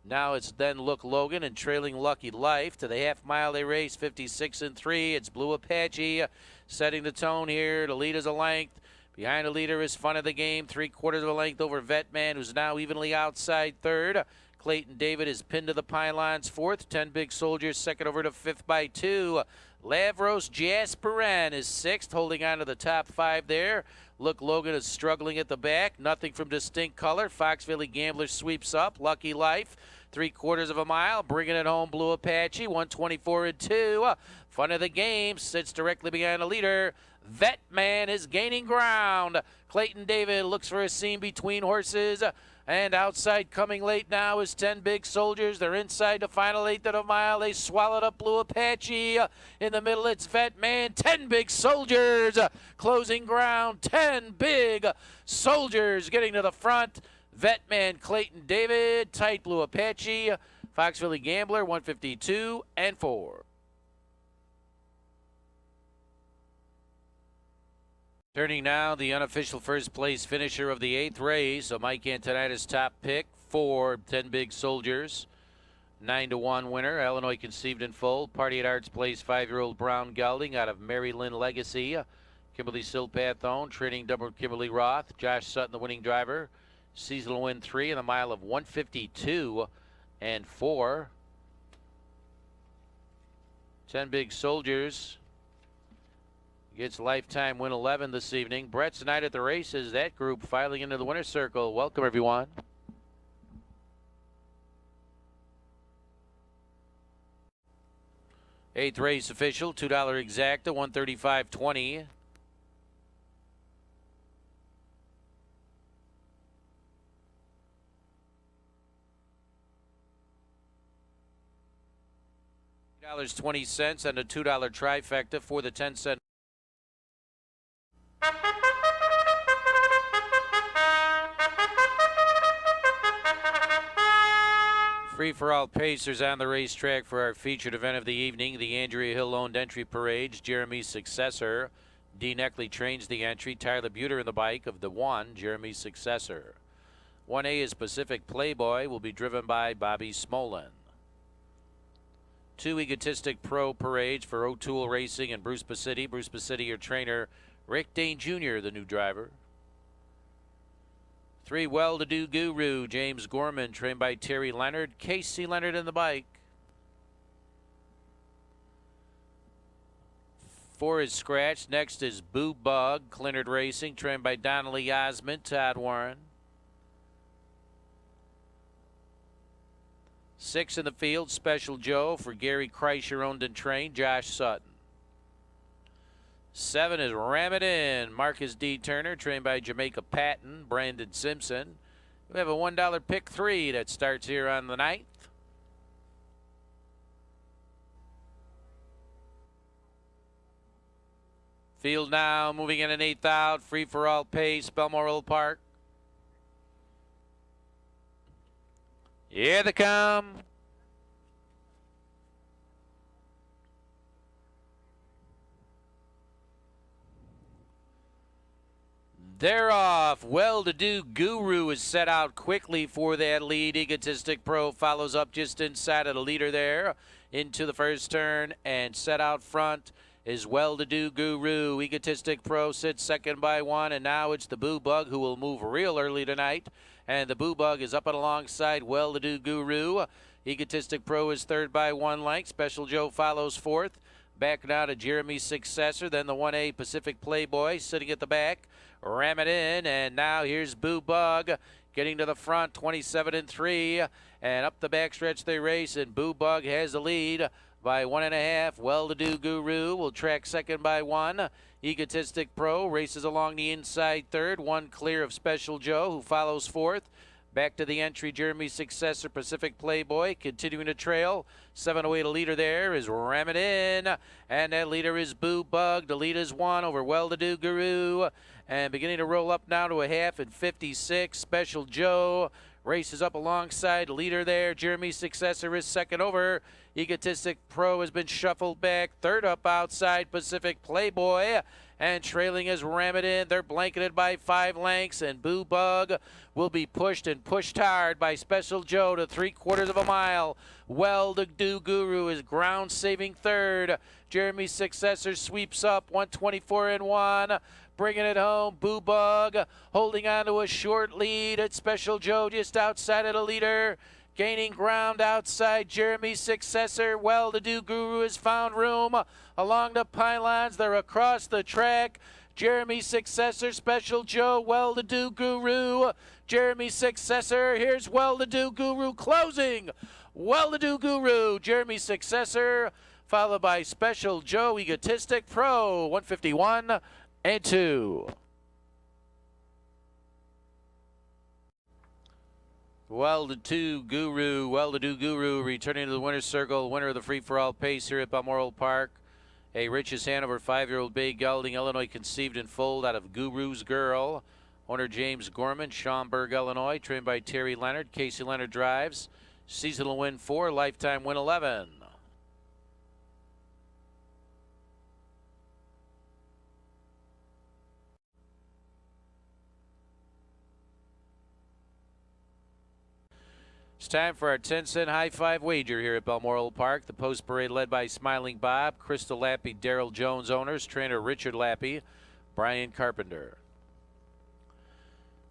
Now it's then Look Logan and trailing Lucky Life. To the half mile they race, 56 and 3. It's Blue Apache setting the tone here. The lead is a length. Behind the leader is Fun of the Game, 3/4 of a length over Vet Man, who's now evenly outside third. Clayton David is pinned to the pylons fourth. 10 Big Soldiers second over to fifth by 2. Lavros Jasperin is sixth, holding on to the top 5 there. Look Logan is struggling at the back. Nothing from Distinct Color. Foxville Gambler sweeps up. Lucky Life, 3/4 of a mile, bringing it home. Blue Apache, 124 and 2. Fun of the Game sits directly behind the leader. Vet Man is gaining ground. Clayton David looks for a seam between horses. And outside coming late now is 10 Big Soldiers. They're inside the final 1/8 of a mile. They swallowed up Blue Apache. In the middle, it's Vet Man. 10 Big Soldiers closing ground. 10 Big Soldiers getting to the front. Vet Man, Clayton David, tight Blue Apache. Foxville Gambler, 152 and 4. Turning now, the unofficial first place finisher of the 8th race. So Mike Antonitis top pick for 10 Big Soldiers. 9-1 winner. Illinois Conceived and Foaled. Party at Arts Place 5-year-old Brown Gelding out of Mary Lynn Legacy. Kimberly Silpath owned. Training double Kimberly Roth. Josh Sutton the winning driver. Seasonal win 3 in the mile of 152 and 4. 10 Big Soldiers gets lifetime win 11 this evening. Brett's tonight at the races. That group filing into the winner's circle. Welcome, everyone. Eighth race official, $2 exacta, 135.20. $20 and a $2 trifecta for the 10-cent. Free-for-all pacers on the racetrack for our featured event of the evening, the Andrea Hill-owned entry parade. Jeremy's successor. Dean Eckley trains the entry. Tyler Buter in the bike of the 1, Jeremy's successor. 1A is Pacific Playboy, will be driven by Bobby Smolin. 2 Egotistic Pro parades for O'Toole Racing and Bruce Pacitti. Bruce Pacitti, your trainer. Rick Dane Jr., the new driver. 3 Well-to-Do Guru, James Gorman, trained by Terry Leonard. Casey Leonard in the bike. 4 is Scratch. Next is Boo Bug, Clinard Racing, trained by Donnelly Osmond, Todd Warren. 6 in the field, Special Joe for Gary Kreischer, owned and trained, Josh Sutton. 7 is Ram It In, Marcus D. Turner, trained by Jamaica Patton, Brandon Simpson. We have a $1 pick 3 that starts here on the 9th. Field now, moving in an 8th out, free-for-all pace, Balmoral Park. Here they come. They're off. Well-to-Do Guru is set out quickly for that lead. Egotistic Pro follows up just inside of the leader there into the first turn, and set out front is Well-to-Do Guru. Egotistic Pro sits second by 1, and now it's the Boo Bug who will move real early tonight. And the Boo Bug is up and alongside Well-to-Do Guru. Egotistic Pro is third by 1 length. Special Joe follows fourth. Back now to Jeremy's successor. Then the 1A Pacific Playboy sitting at the back. Ram It In. And now here's Boo Bug getting to the front, 27 and 3. And up the backstretch they race. And Boo Bug has the lead by 1.5. Well-to-Do Guru will track second by 1. Egotistic Pro races along the inside third, 1 clear of Special Joe, who follows fourth. Back to the entry, Jeremy's successor, Pacific Playboy, continuing to trail. 708, a leader there is Ram It In, and that leader is Boo Bug. The lead is 1 over Well-to-Do Guru, and beginning to roll up now to a half at 56. Special Joe races up alongside the leader there. Jeremy's successor is second over. Egotistic Pro has been shuffled back. Third up outside, Pacific Playboy. And trailing is Ram It In. They're blanketed by 5 lengths. And Boo Bug will be pushed and pushed hard by Special Joe to 3/4 of a mile. Well-to-Do Guru is ground saving third. Jeremy's successor sweeps up 124 and 1. Bringing it home, Boo Bug holding on to a short lead at Special Joe just outside of the leader. Gaining ground outside Jeremy's successor. Well-to-Do Guru has found room along the pylons. They're across the track. Jeremy's successor, Special Joe, Well-to-Do Guru. Jeremy's successor, here's Well-to-Do Guru closing. Well-to-Do Guru, Jeremy's successor, followed by Special Joe, Egotistic Pro, 151 and 2. Well-to-Do Guru returning to the winner's circle, winner of the free-for-all pace here at Balmoral Park. A Rich's Hanover 5-year-old bay gelding, Illinois conceived and foaled out of Guru's Girl. Owner James Gorman, Schaumburg, Illinois, trained by Terry Leonard. Casey Leonard drives. Seasonal win 4, lifetime win 11. It's time for our 10-cent high-five wager here at Balmoral Park. The post parade led by Smiling Bob, Crystal Lappy, Darrell Jones owners, trainer Richard Lappy, Brian Carpenter.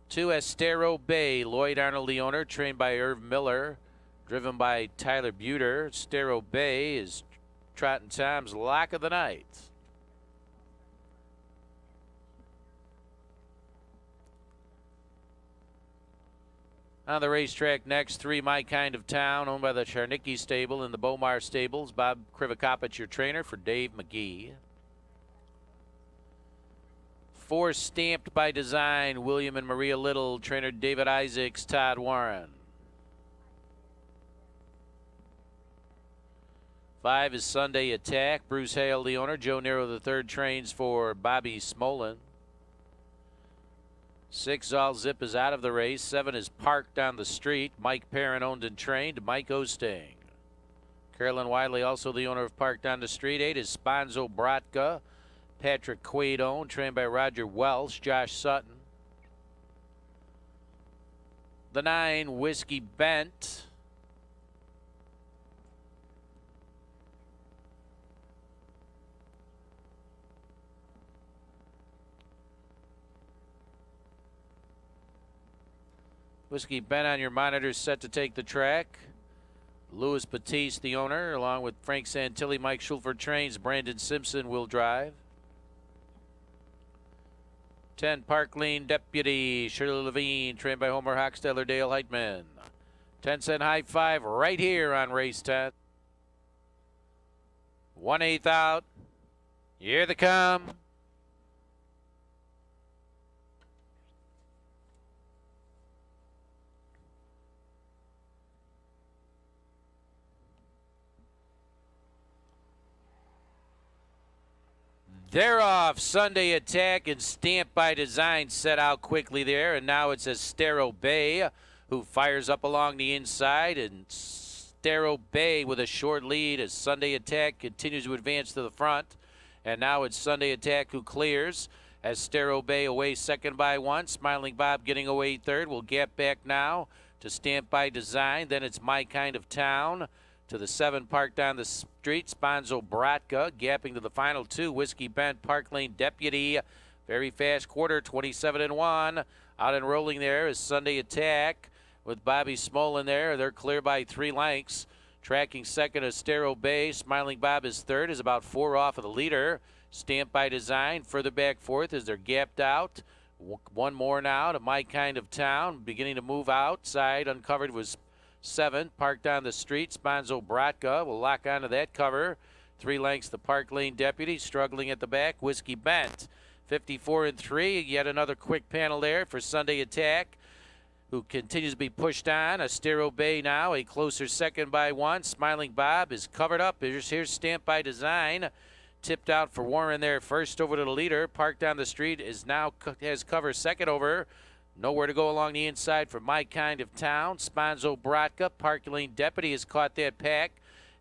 2 Estero Bay, Lloyd Arnold the owner, trained by Irv Miller, driven by Tyler Buter. Stero Bay is Trotting Tom's lock of the night. On the racetrack next, 3 My Kind of Town, owned by the Charnicki Stable and the Bomar Stables. Bob Krivakopich, your trainer, for Dave McGee. 4 Stamped by Design, William and Maria Little, trainer David Isaacs, Todd Warren. 5 is Sunday Attack, Bruce Hale, the owner. Joe Nero, the third, trains for Bobby Smolin. 6 All Zip is out of the race. 7 is Parked on the Street. Mike Perrin, owned and trained. Mike Osting. Carolyn Wiley, also the owner of Parked on the Street. 8 is Sponzo Bratka. Patrick Quaid, owned, trained by Roger Welsh. Josh Sutton. The 9 Whiskey Bent. Whiskey Bent on your monitors, set to take the track. Louis Batiste, the owner, along with Frank Santilli, Mike Schulford trains. Brandon Simpson will drive. 10 Park Lane Deputy, Shirley Levine, trained by Homer Hochsteller, Dale Heitman. 10-cent high five right here on race 10. 1/8 out. Here they come. They're off. Sunday Attack and Stamped by Design set out quickly there, and now it's Estero Bay who fires up along the inside, and Estero Bay with a short lead as Sunday Attack continues to advance to the front, and now it's Sunday Attack who clears. Estero Bay away second by 1. Smiling Bob getting away third. Will gap back now to Stamped by Design. Then it's My Kind of Town. To the 7 Parked on the Street, Sponzo Bratka, gapping to the final 2, Whiskey Bent, Park Lane Deputy. Very fast quarter, 27-1. Out and rolling there is Sunday Attack with Bobby Smolin there. They're clear by 3 lengths. Tracking second is Estero Bay. Smiling Bob is third, is about 4 off of the leader. Stamped by Design, further back fourth as they're gapped out. 1 more now to My Kind of Town, beginning to move outside. Uncovered was 7, Parked on the Street. Sponzo Bratka will lock onto that cover. 3 lengths the Park Lane Deputy, struggling at the back. Whiskey Bent, 54-3. Yet another quick panel there for Sunday Attack, who continues to be pushed on. Estero Bay now a closer second by 1. Smiling Bob is covered up. Here's Stamped by Design. Tipped out for Warren there first over to the leader. Parked on the Street is now has cover second over. Nowhere to go along the inside for My Kind of Town. Sponzo Bratka, Park Lane Deputy has caught that pack.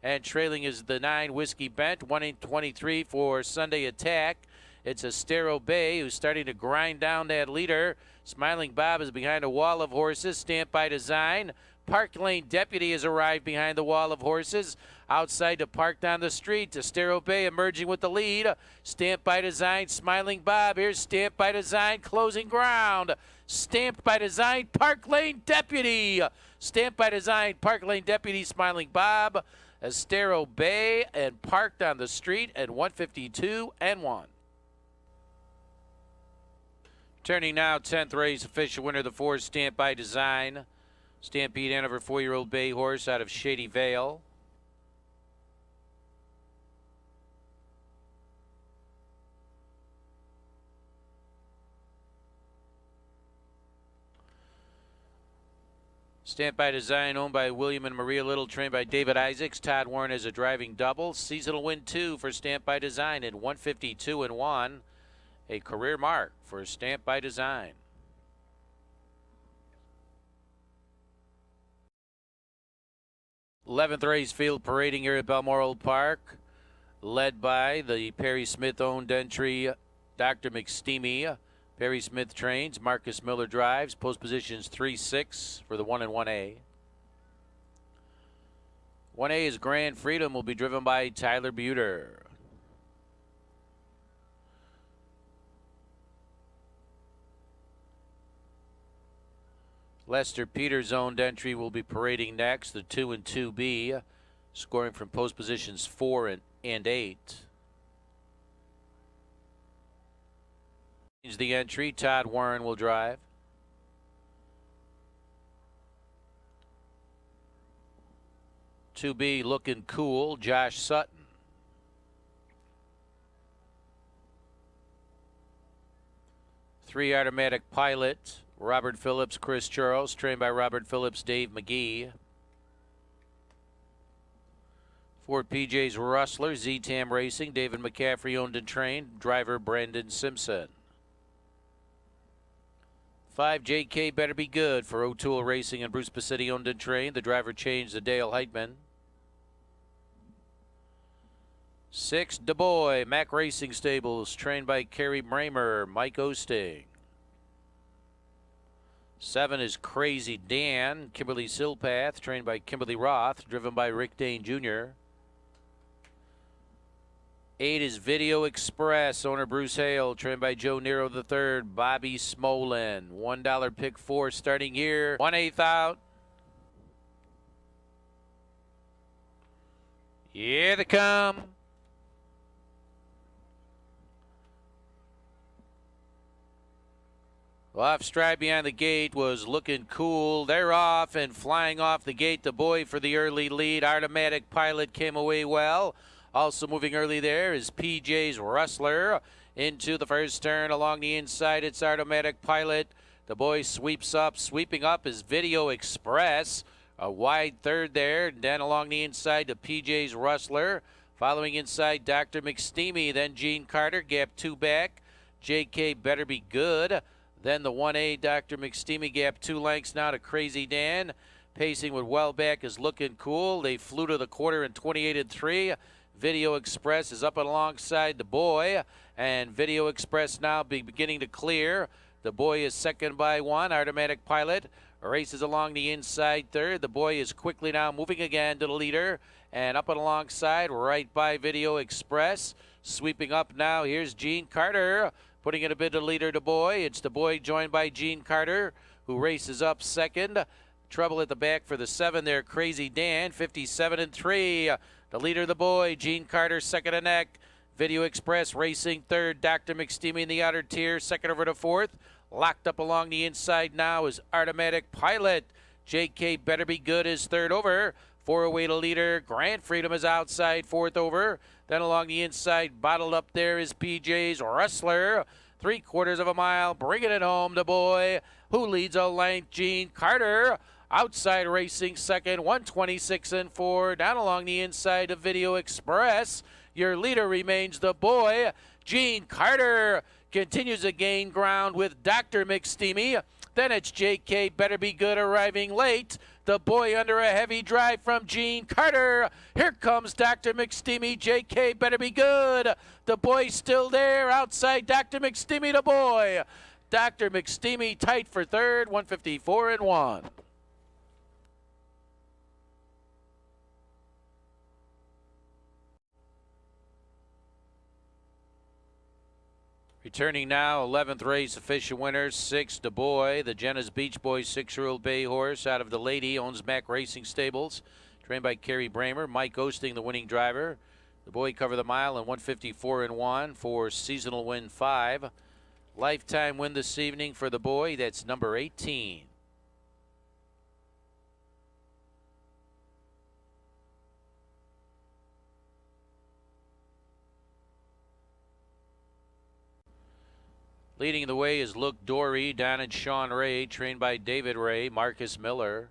And trailing is the 9 Whiskey Bent, 1:23 for Sunday Attack. It's Estero Bay who's starting to grind down that leader. Smiling Bob is behind a wall of horses. Stamped by Design. Park Lane Deputy has arrived behind the wall of horses. Outside to Parked on the Street. Estero Bay emerging with the lead. Stamped by Design, Smiling Bob. Here's Stamped by Design, closing ground. Stamped by Design, Park Lane Deputy. Stamped by Design, Park Lane Deputy, Smiling Bob. Estero Bay and Parked on the Street at 1:52-1. Turning now, 10th race, official winner, the 4 Stamped by Design. Stampede Hanover 4-year-old bay horse out of Shady Vale. Stamped by Design, owned by William and Maria Little, trained by David Isaacs. Todd Warren as a driving double. Seasonal win 2 for Stamped by Design at 1:52-1. A career mark for Stamped by Design. 11th race field parading here at Balmoral Park, led by the Perry Smith-owned entry, Dr. McSteamy. Perry Smith trains, Marcus Miller drives. Post positions 3-6 for the 1 and 1A. 1A is Grand Freedom, will be driven by Tyler Buter. Lester Peters' owned entry will be parading next. The 2 and 2B, scoring from post positions 4 and 8. The entry, Todd Warren will drive. To be looking cool, Josh Sutton. Three automatic pilot, Robert Phillips, Chris Charles, trained by Robert Phillips, Dave McGee. 4 PJ's Rustler, Z-Tam Racing, David McCaffrey owned and trained, driver Brandon Simpson. 5 JK Better Be Good for O'Toole Racing and Bruce Pacitti owned and trained, the driver changed to Dale Heitman. 6 Du Bois, Mac Racing Stables, trained by Kerry Bramer, Mike Osting. 7 is Crazy Dan, Kimberly Silpath, trained by Kimberly Roth, driven by Rick Dane Jr. 8 is Video Express, owner Bruce Hale, trained by Joe Nero III, Bobby Smolin. $1 pick 4 starting here. 1/8 out. Here they come. Off stride behind the gate was looking cool. They're off and flying off the gate. Du Bois for the early lead. Automatic Pilot came away well. Also moving early there is PJ's Rustler into the first turn along the inside. It's Automatic Pilot. Du Bois sweeps up. Sweeping up is Video Express. A wide third there. And then along the inside to PJ's Rustler. Following inside Dr. McSteamy. Then Gene Carter. Gap 2 back. JK Better Be Good. Then the 1A Dr. McSteamy gap 2 lengths now to Crazy Dan. Pacing with well back is looking cool. They flew to the quarter in 28 3. Video Express is up and alongside Du Bois. And Video Express now beginning to clear. Du Bois is second by 1. Automatic Pilot races along the inside third. Du Bois is quickly now moving again to the leader. And up and alongside right by Video Express. Sweeping up now, here's Gene Carter. Putting in a bit to leader Du Bois. It's Du Bois joined by Gene Carter, who races up second. Trouble at the back for the 7 there, Crazy Dan, 57 3. The leader Du Bois, Gene Carter second and neck. Video Express racing third. Dr. McSteamy in the outer tier, second over to fourth. Locked up along the inside now is Automatic Pilot. JK Better Be Good is third over. 4 away to leader. Grant Freedom is outside, fourth over. Then along the inside, bottled up there is PJ's Rustler. 3/4 of a mile, bringing it home, Du Bois, who leads a length. Gene Carter outside racing second, 126 4. Down along the inside of Video Express. Your leader remains Du Bois. Gene Carter continues to gain ground with Dr. McSteamy. Then it's JK Better Be Good arriving late. Du Bois under a heavy drive from Gene Carter. Here comes Dr. McSteamy. JK Better Be Good. Du Bois still there outside Dr. McSteamy. Du Bois. Dr. McSteamy tight for third, 154 1. Returning now, 11th race official winners, 6 Du Bois, the Jenna's Beach Boys 6-year-old bay horse out of the Lady, owns Mac Racing Stables, trained by Kerry Bramer. Mike Osting, the winning driver. Du Bois cover the mile in 154 1 for seasonal win 5. Lifetime win this evening for Du Bois, that's number 18. Leading the way is Look Dory, down in Sean Ray, trained by David Ray, Marcus Miller.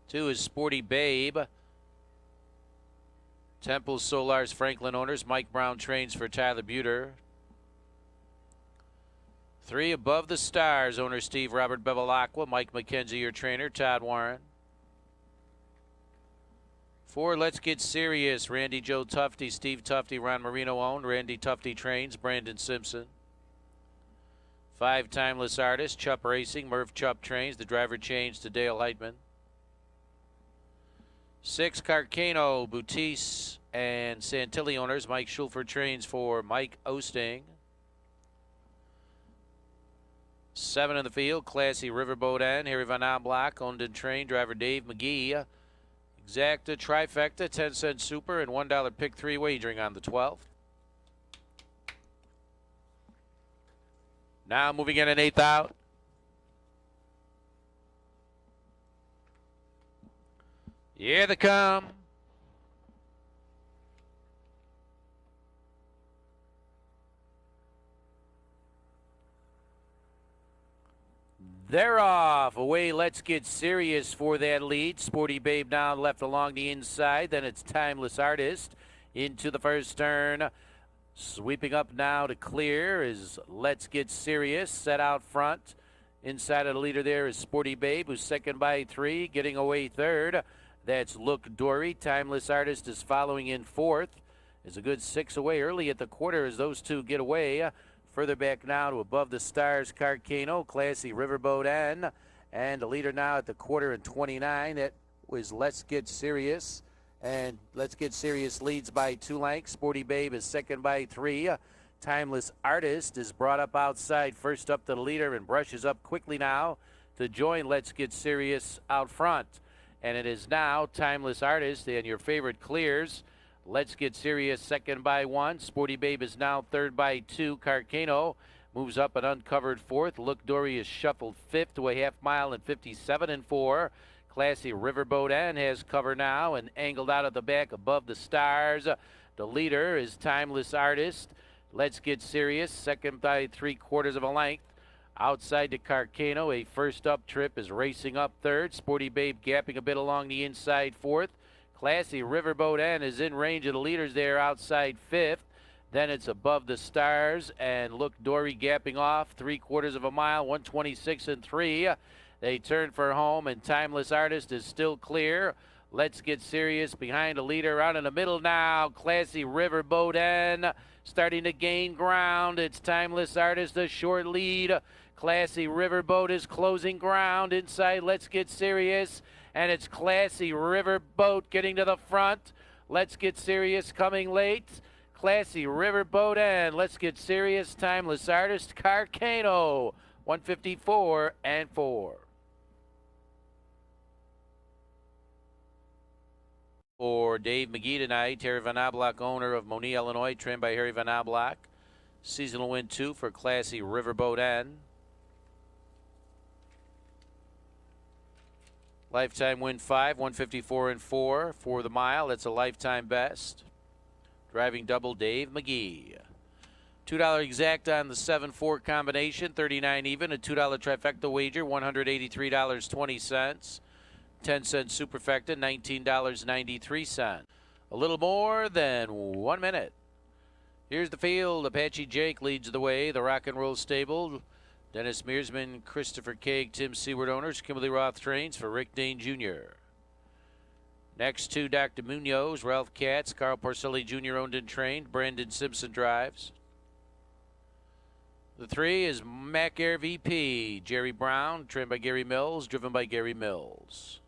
2 is Sporty Babe. Temple Solar's Franklin owners, Mike Brown trains for Tyler Buter. 3 Above the Stars, owner Steve Robert Bevilacqua, Mike McKenzie, your trainer, Todd Warren. 4 Let's Get Serious, Randy Joe Tufty, Steve Tufty, Ron Marino owned. Randy Tufty trains, Brandon Simpson. 5 Timeless Artist, Chupp Racing, Murph Chupp trains, the driver changed to Dale Heitman. 6 Carcano, Boutis and Santilli owners, Mike Schulfer trains for Mike Osting. 7 in the field, Classy Riverboat N, Harry Van Oblock, owned and trained, driver Dave McGee. Exacta, trifecta, 10-cent super, and $1 pick 3 wagering on the 12th. Now moving in an 8th out. Here they come. They're off. Away, Let's Get Serious for that lead. Sporty Babe now left along the inside. Then it's Timeless Artist into the first turn. Sweeping up now to clear is Let's Get Serious. Set out front. Inside of the leader there is Sporty Babe, who's second by 3. Getting away third. That's Look Dory. Timeless Artist is following in fourth. Is a good 6 away early at the quarter as those two get away. Further back now to Above the Stars, Carcano, Classy Riverboat N. And the leader now at the quarter and 29. That was Let's Get Serious. And Let's Get Serious leads by 2 lengths. Sporty Babe is second by 3. Timeless Artist is brought up outside, first up to the leader, and brushes up quickly now to join Let's Get Serious out front. And it is now Timeless Artist and your favorite clears. Let's Get Serious second by 1. Sporty Babe is now third by 2. Carcano moves up an uncovered fourth. Look Dory is shuffled fifth to a half mile and 57 and 4. Classy Riverboat N has cover now and angled out of the back Above the Stars. The leader is Timeless Artist. Let's Get Serious second by 3/4 of a length. Outside to Carcano, a first up trip is racing up third. Sporty Babe gapping a bit along the inside fourth. Classy Riverboat N is in range of the leaders there outside fifth. Then it's Above the Stars and Look Dory gapping off 3/4 of a mile, 126 and 3. They turn for home and Timeless Artist is still clear. Let's Get Serious behind the leader out in the middle now. Classy Riverboat N starting to gain ground. It's Timeless Artist, a short lead. Classy Riverboat is closing ground inside Let's Get Serious. And it's Classy Riverboat getting to the front. Let's Get Serious coming late. Classy Riverboat and Let's Get Serious. Timeless Artist, Carcano, 154 and 4. For Dave McGee tonight, Harry Van Oblock, owner of Moni, Illinois, trained by Harry Van Oblock. Seasonal win 2 for Classy Riverboat N. Lifetime win 5, 154 and 4 for the mile. That's a lifetime best. Driving double Dave McGee. $2 exact on the 7-4 combination, 39 even. A $2 trifecta wager, $183.20. 10-cent superfecta, $19.93. A little more than 1 minute. Here's the field. Apache Jake leads the way. The Rock and Roll Stable. Dennis Mearsman, Christopher Kaig, Tim Seward owners. Kimberly Roth trains for Rick Dane Jr. Next to Dr. Munoz, Ralph Katz, Carl Porcelli Jr. owned and trained. Brandon Simpson drives. The 3 is Mac Air VP. Jerry Brown, trained by Gary Mills, driven by Gary Mills.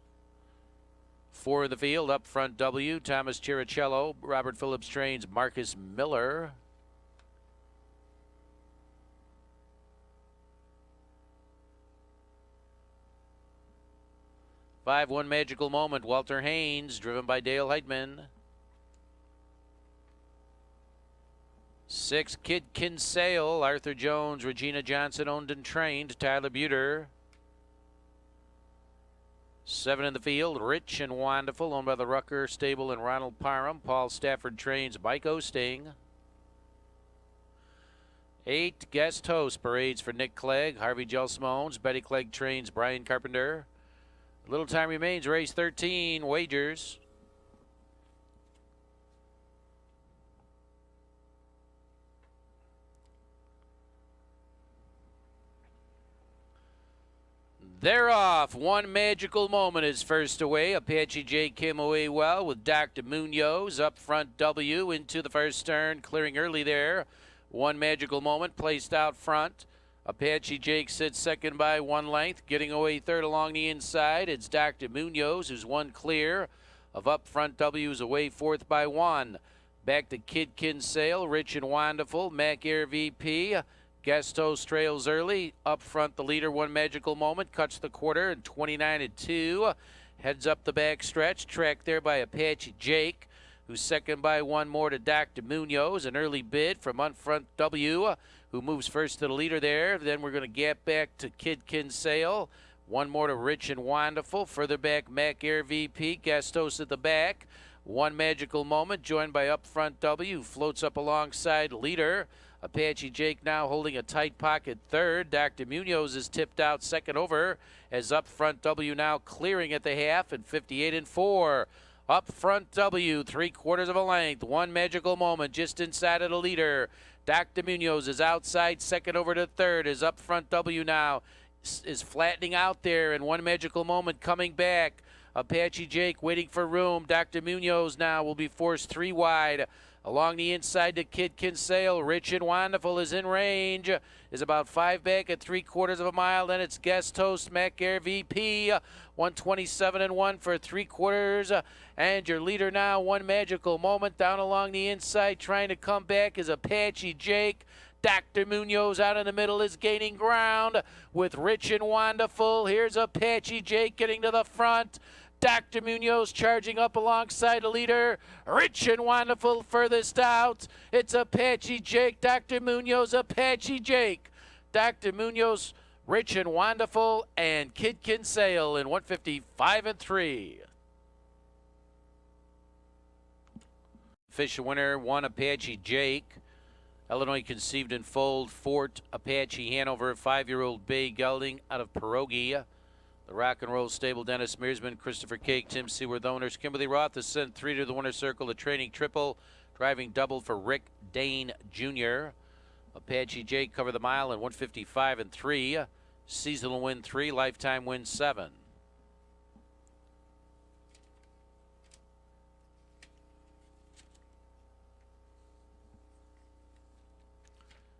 4 in the field, up front W. Thomas Chiricello. Robert Phillips trains Marcus Miller. 5-1 Magical Moment, Walter Haynes, driven by Dale Heitman. 6, Kid Kinsale, Arthur Jones, Regina Johnson, owned and trained, Tyler Buter. 7 in the field, Rich and Wonderful, owned by the Rucker Stable and Ronald Parham. Paul Stafford trains Mike Osting. 8, Guest Host, parades for Nick Clegg, Harvey Gelsimones. Betty Clegg trains Brian Carpenter. Little time remains, race 13, wagers. They're off. 1 Magical Moment is first away. Apache J came away well with Dr. Munoz. Up front W into the first turn, clearing early there. 1 Magical Moment placed out front. Apache Jake sits second by 1 length. Getting away third along the inside, it's Dr. Munoz, who's 1 clear of up front W's away fourth by 1. Back to Kid Kinsale, Rich and Wonderful, Mac Air VP, Gastos trails early. Up front, the leader, One Magical Moment, cuts the quarter and 29-2. Heads up the back stretch, tracked there by Apache Jake, who's second by one more to Dr. Munoz. An early bid from Unfront W, who moves first to the leader there. Then we're going to gap back to Kid Kinsale. One more to Rich and Wonderful. Further back, Mac Air VP. Gastos at the back. One Magical Moment, joined by Upfront W, who floats up alongside leader. Apache Jake now holding a tight pocket third. Dr. Munoz is tipped out second over as Upfront W now clearing at the half and 58-4. Upfront W, 3/4 of a length. One Magical Moment just inside of the leader. Dr. Munoz is outside second over to third as Upfront W now is flattening out there, and One Magical Moment coming back. Apache Jake waiting for room. Dr. Munoz now will be forced three wide. Along the inside to Kid Kinsale. Rich and Wonderful is in range. Is about 5 back at 3/4 of a mile. Then it's Guest Host Mac Air VP. 127-1 for 3/4. And your leader now, One Magical Moment, down along the inside. Trying to come back is Apache Jake. Dr. Munoz out in the middle is gaining ground with Rich and Wonderful. Here's Apache Jake getting to the front. Dr. Munoz charging up alongside the leader. Rich and Wonderful furthest out. It's Apache Jake, Dr. Munoz, Apache Jake. Dr. Munoz, Rich and Wonderful, and Kid Kinsale in 155-3. Official winner, one Apache Jake. Illinois Conceived and Foaled, Fort Apache Hanover, 5-year-old Bay Gelding out of Pierogi. The Rock and Roll Stable, Dennis Mearsman, Christopher Cake, Tim Seaworth owners. Kimberly Roth has sent 3 to the winner's circle. The training triple, driving double for Rick Dane Jr. Apache Jake cover the mile in 155-3. Seasonal win 3, lifetime win 7.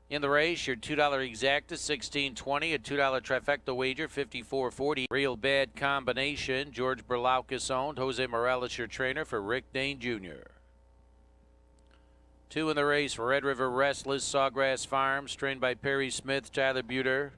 In the race, your $2 exacta, $16.20. A $2 trifecta wager, $54.40. Real Bad Combination, George Berlaukis owned. Jose Morales, your trainer, for Rick Dane Jr. 2 in the race, Red River Restless, Sawgrass Farms, trained by Perry Smith, Tyler Buter.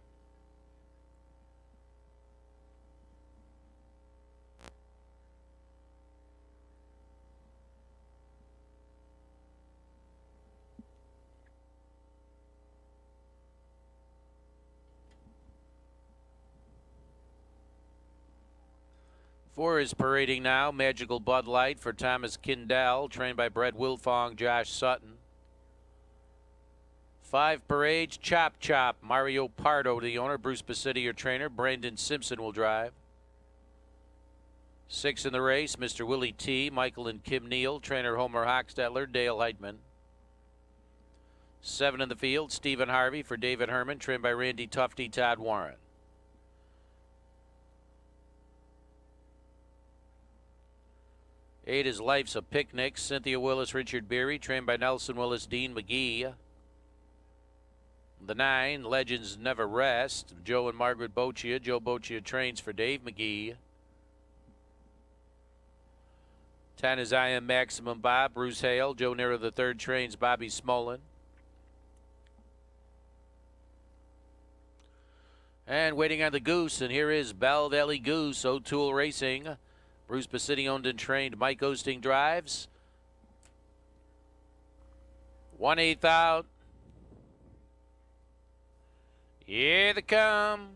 Four is parading now. Magical Bud Light for Thomas Kindell, trained by Brett Wilfong, Josh Sutton. 5 parades, Chop Chop, Mario Pardo, the owner. Bruce Bacitti, your trainer. Brandon Simpson will drive. 6 in the race, Mr. Willie T, Michael and Kim Neal, trainer Homer Hochstetler, Dale Heitman. 7 in the field, Stephen Harvey for David Herman, trained by Randy Tufty, Todd Warren. 8 is Life's a Picnic, Cynthia Willis, Richard Beery, trained by Nelson Willis, Dean McGee. The 9, Legends Never Rest, Joe and Margaret Boccia. Joe Boccia trains for Dave McGee. 10 is I Am Maximum Bob, Bruce Hale. Joe Nero III trains Bobby Smolin. And waiting on the Goose, and here is Bell Valley Goose, O'Toole Racing. Bruce Bacitti owned and trained. Mike Osting drives. 1/8 out. Here they come.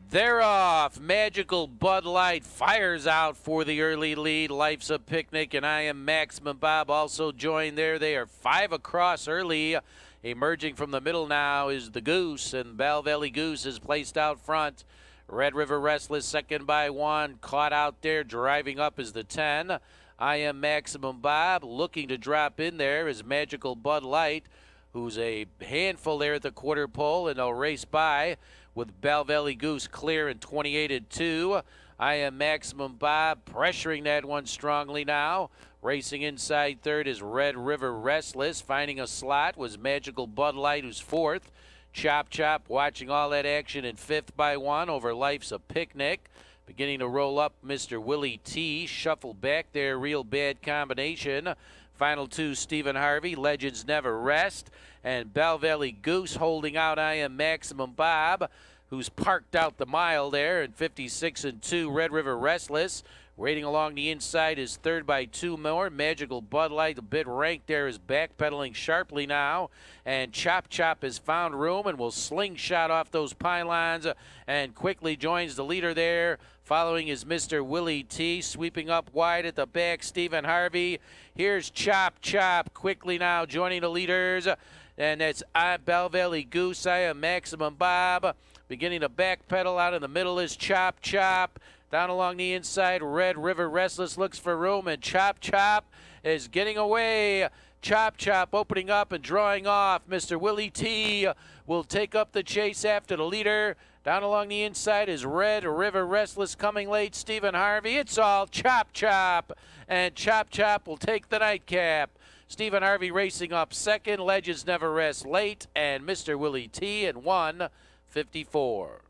They're off. Magical Bud Light fires out for the early lead. Life's a Picnic and I Am Maximum Bob also joined there. They are 5 across early. Emerging from the middle now is the Goose, and Bell Valley Goose is placed out front. Red River Restless second by 1. Caught out there. Driving up is the 10. I Am Maximum Bob. Looking to drop in there is Magical Bud Light, who's a handful there at the quarter pole, and they'll race by with Bell Valley Goose clear in 28-2. I Am Maximum Bob pressuring that one strongly now. Racing inside third is Red River Restless. Finding a slot was Magical Bud Light, who's 4th. Chop Chop watching all that action in 5th by 1 over Life's a Picnic. Beginning to roll up, Mr. Willie T. Shuffle back there, real bad combination. Final two, Stephen Harvey, Legends Never Rest. And Bell Valley Goose holding out I Am Maximum Bob, who's parked out the mile there. And 56 and 2, Red River Restless. Waiting along the inside is third by 2 more. Magical Bud Light, a bit ranked there, is backpedaling sharply now. And Chop Chop has found room and will slingshot off those pylons and quickly joins the leader there. Following is Mr. Willie T, sweeping up wide at the back, Stephen Harvey. Here's Chop Chop quickly now joining the leaders. And that's Bell Valley Goose, I Am Maximum Bob. Beginning to backpedal out in the middle is Chop Chop. Down along the inside, Red River Restless looks for room, and Chop Chop is getting away. Chop Chop opening up and drawing off. Mr. Willie T will take up the chase after the leader. Down along the inside is Red River Restless coming late, Stephen Harvey. It's all Chop Chop, and Chop Chop will take the nightcap. Stephen Harvey racing up second, Legends Never Rest late, and Mr. Willie T in 1:54.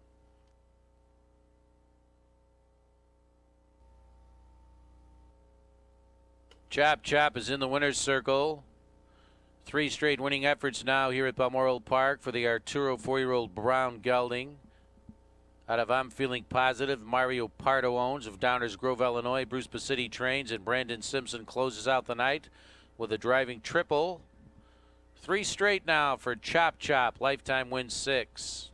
Chop Chop is in the winner's circle. 3 straight winning efforts now here at Balmoral Park for the Arturo 4-year-old Brown Gelding. Out of I'm Feeling Positive, Mario Pardo owns of Downers Grove, Illinois. Bruce Pacitti trains, and Brandon Simpson closes out the night with a driving triple. 3 straight now for Chop Chop. Lifetime wins 6.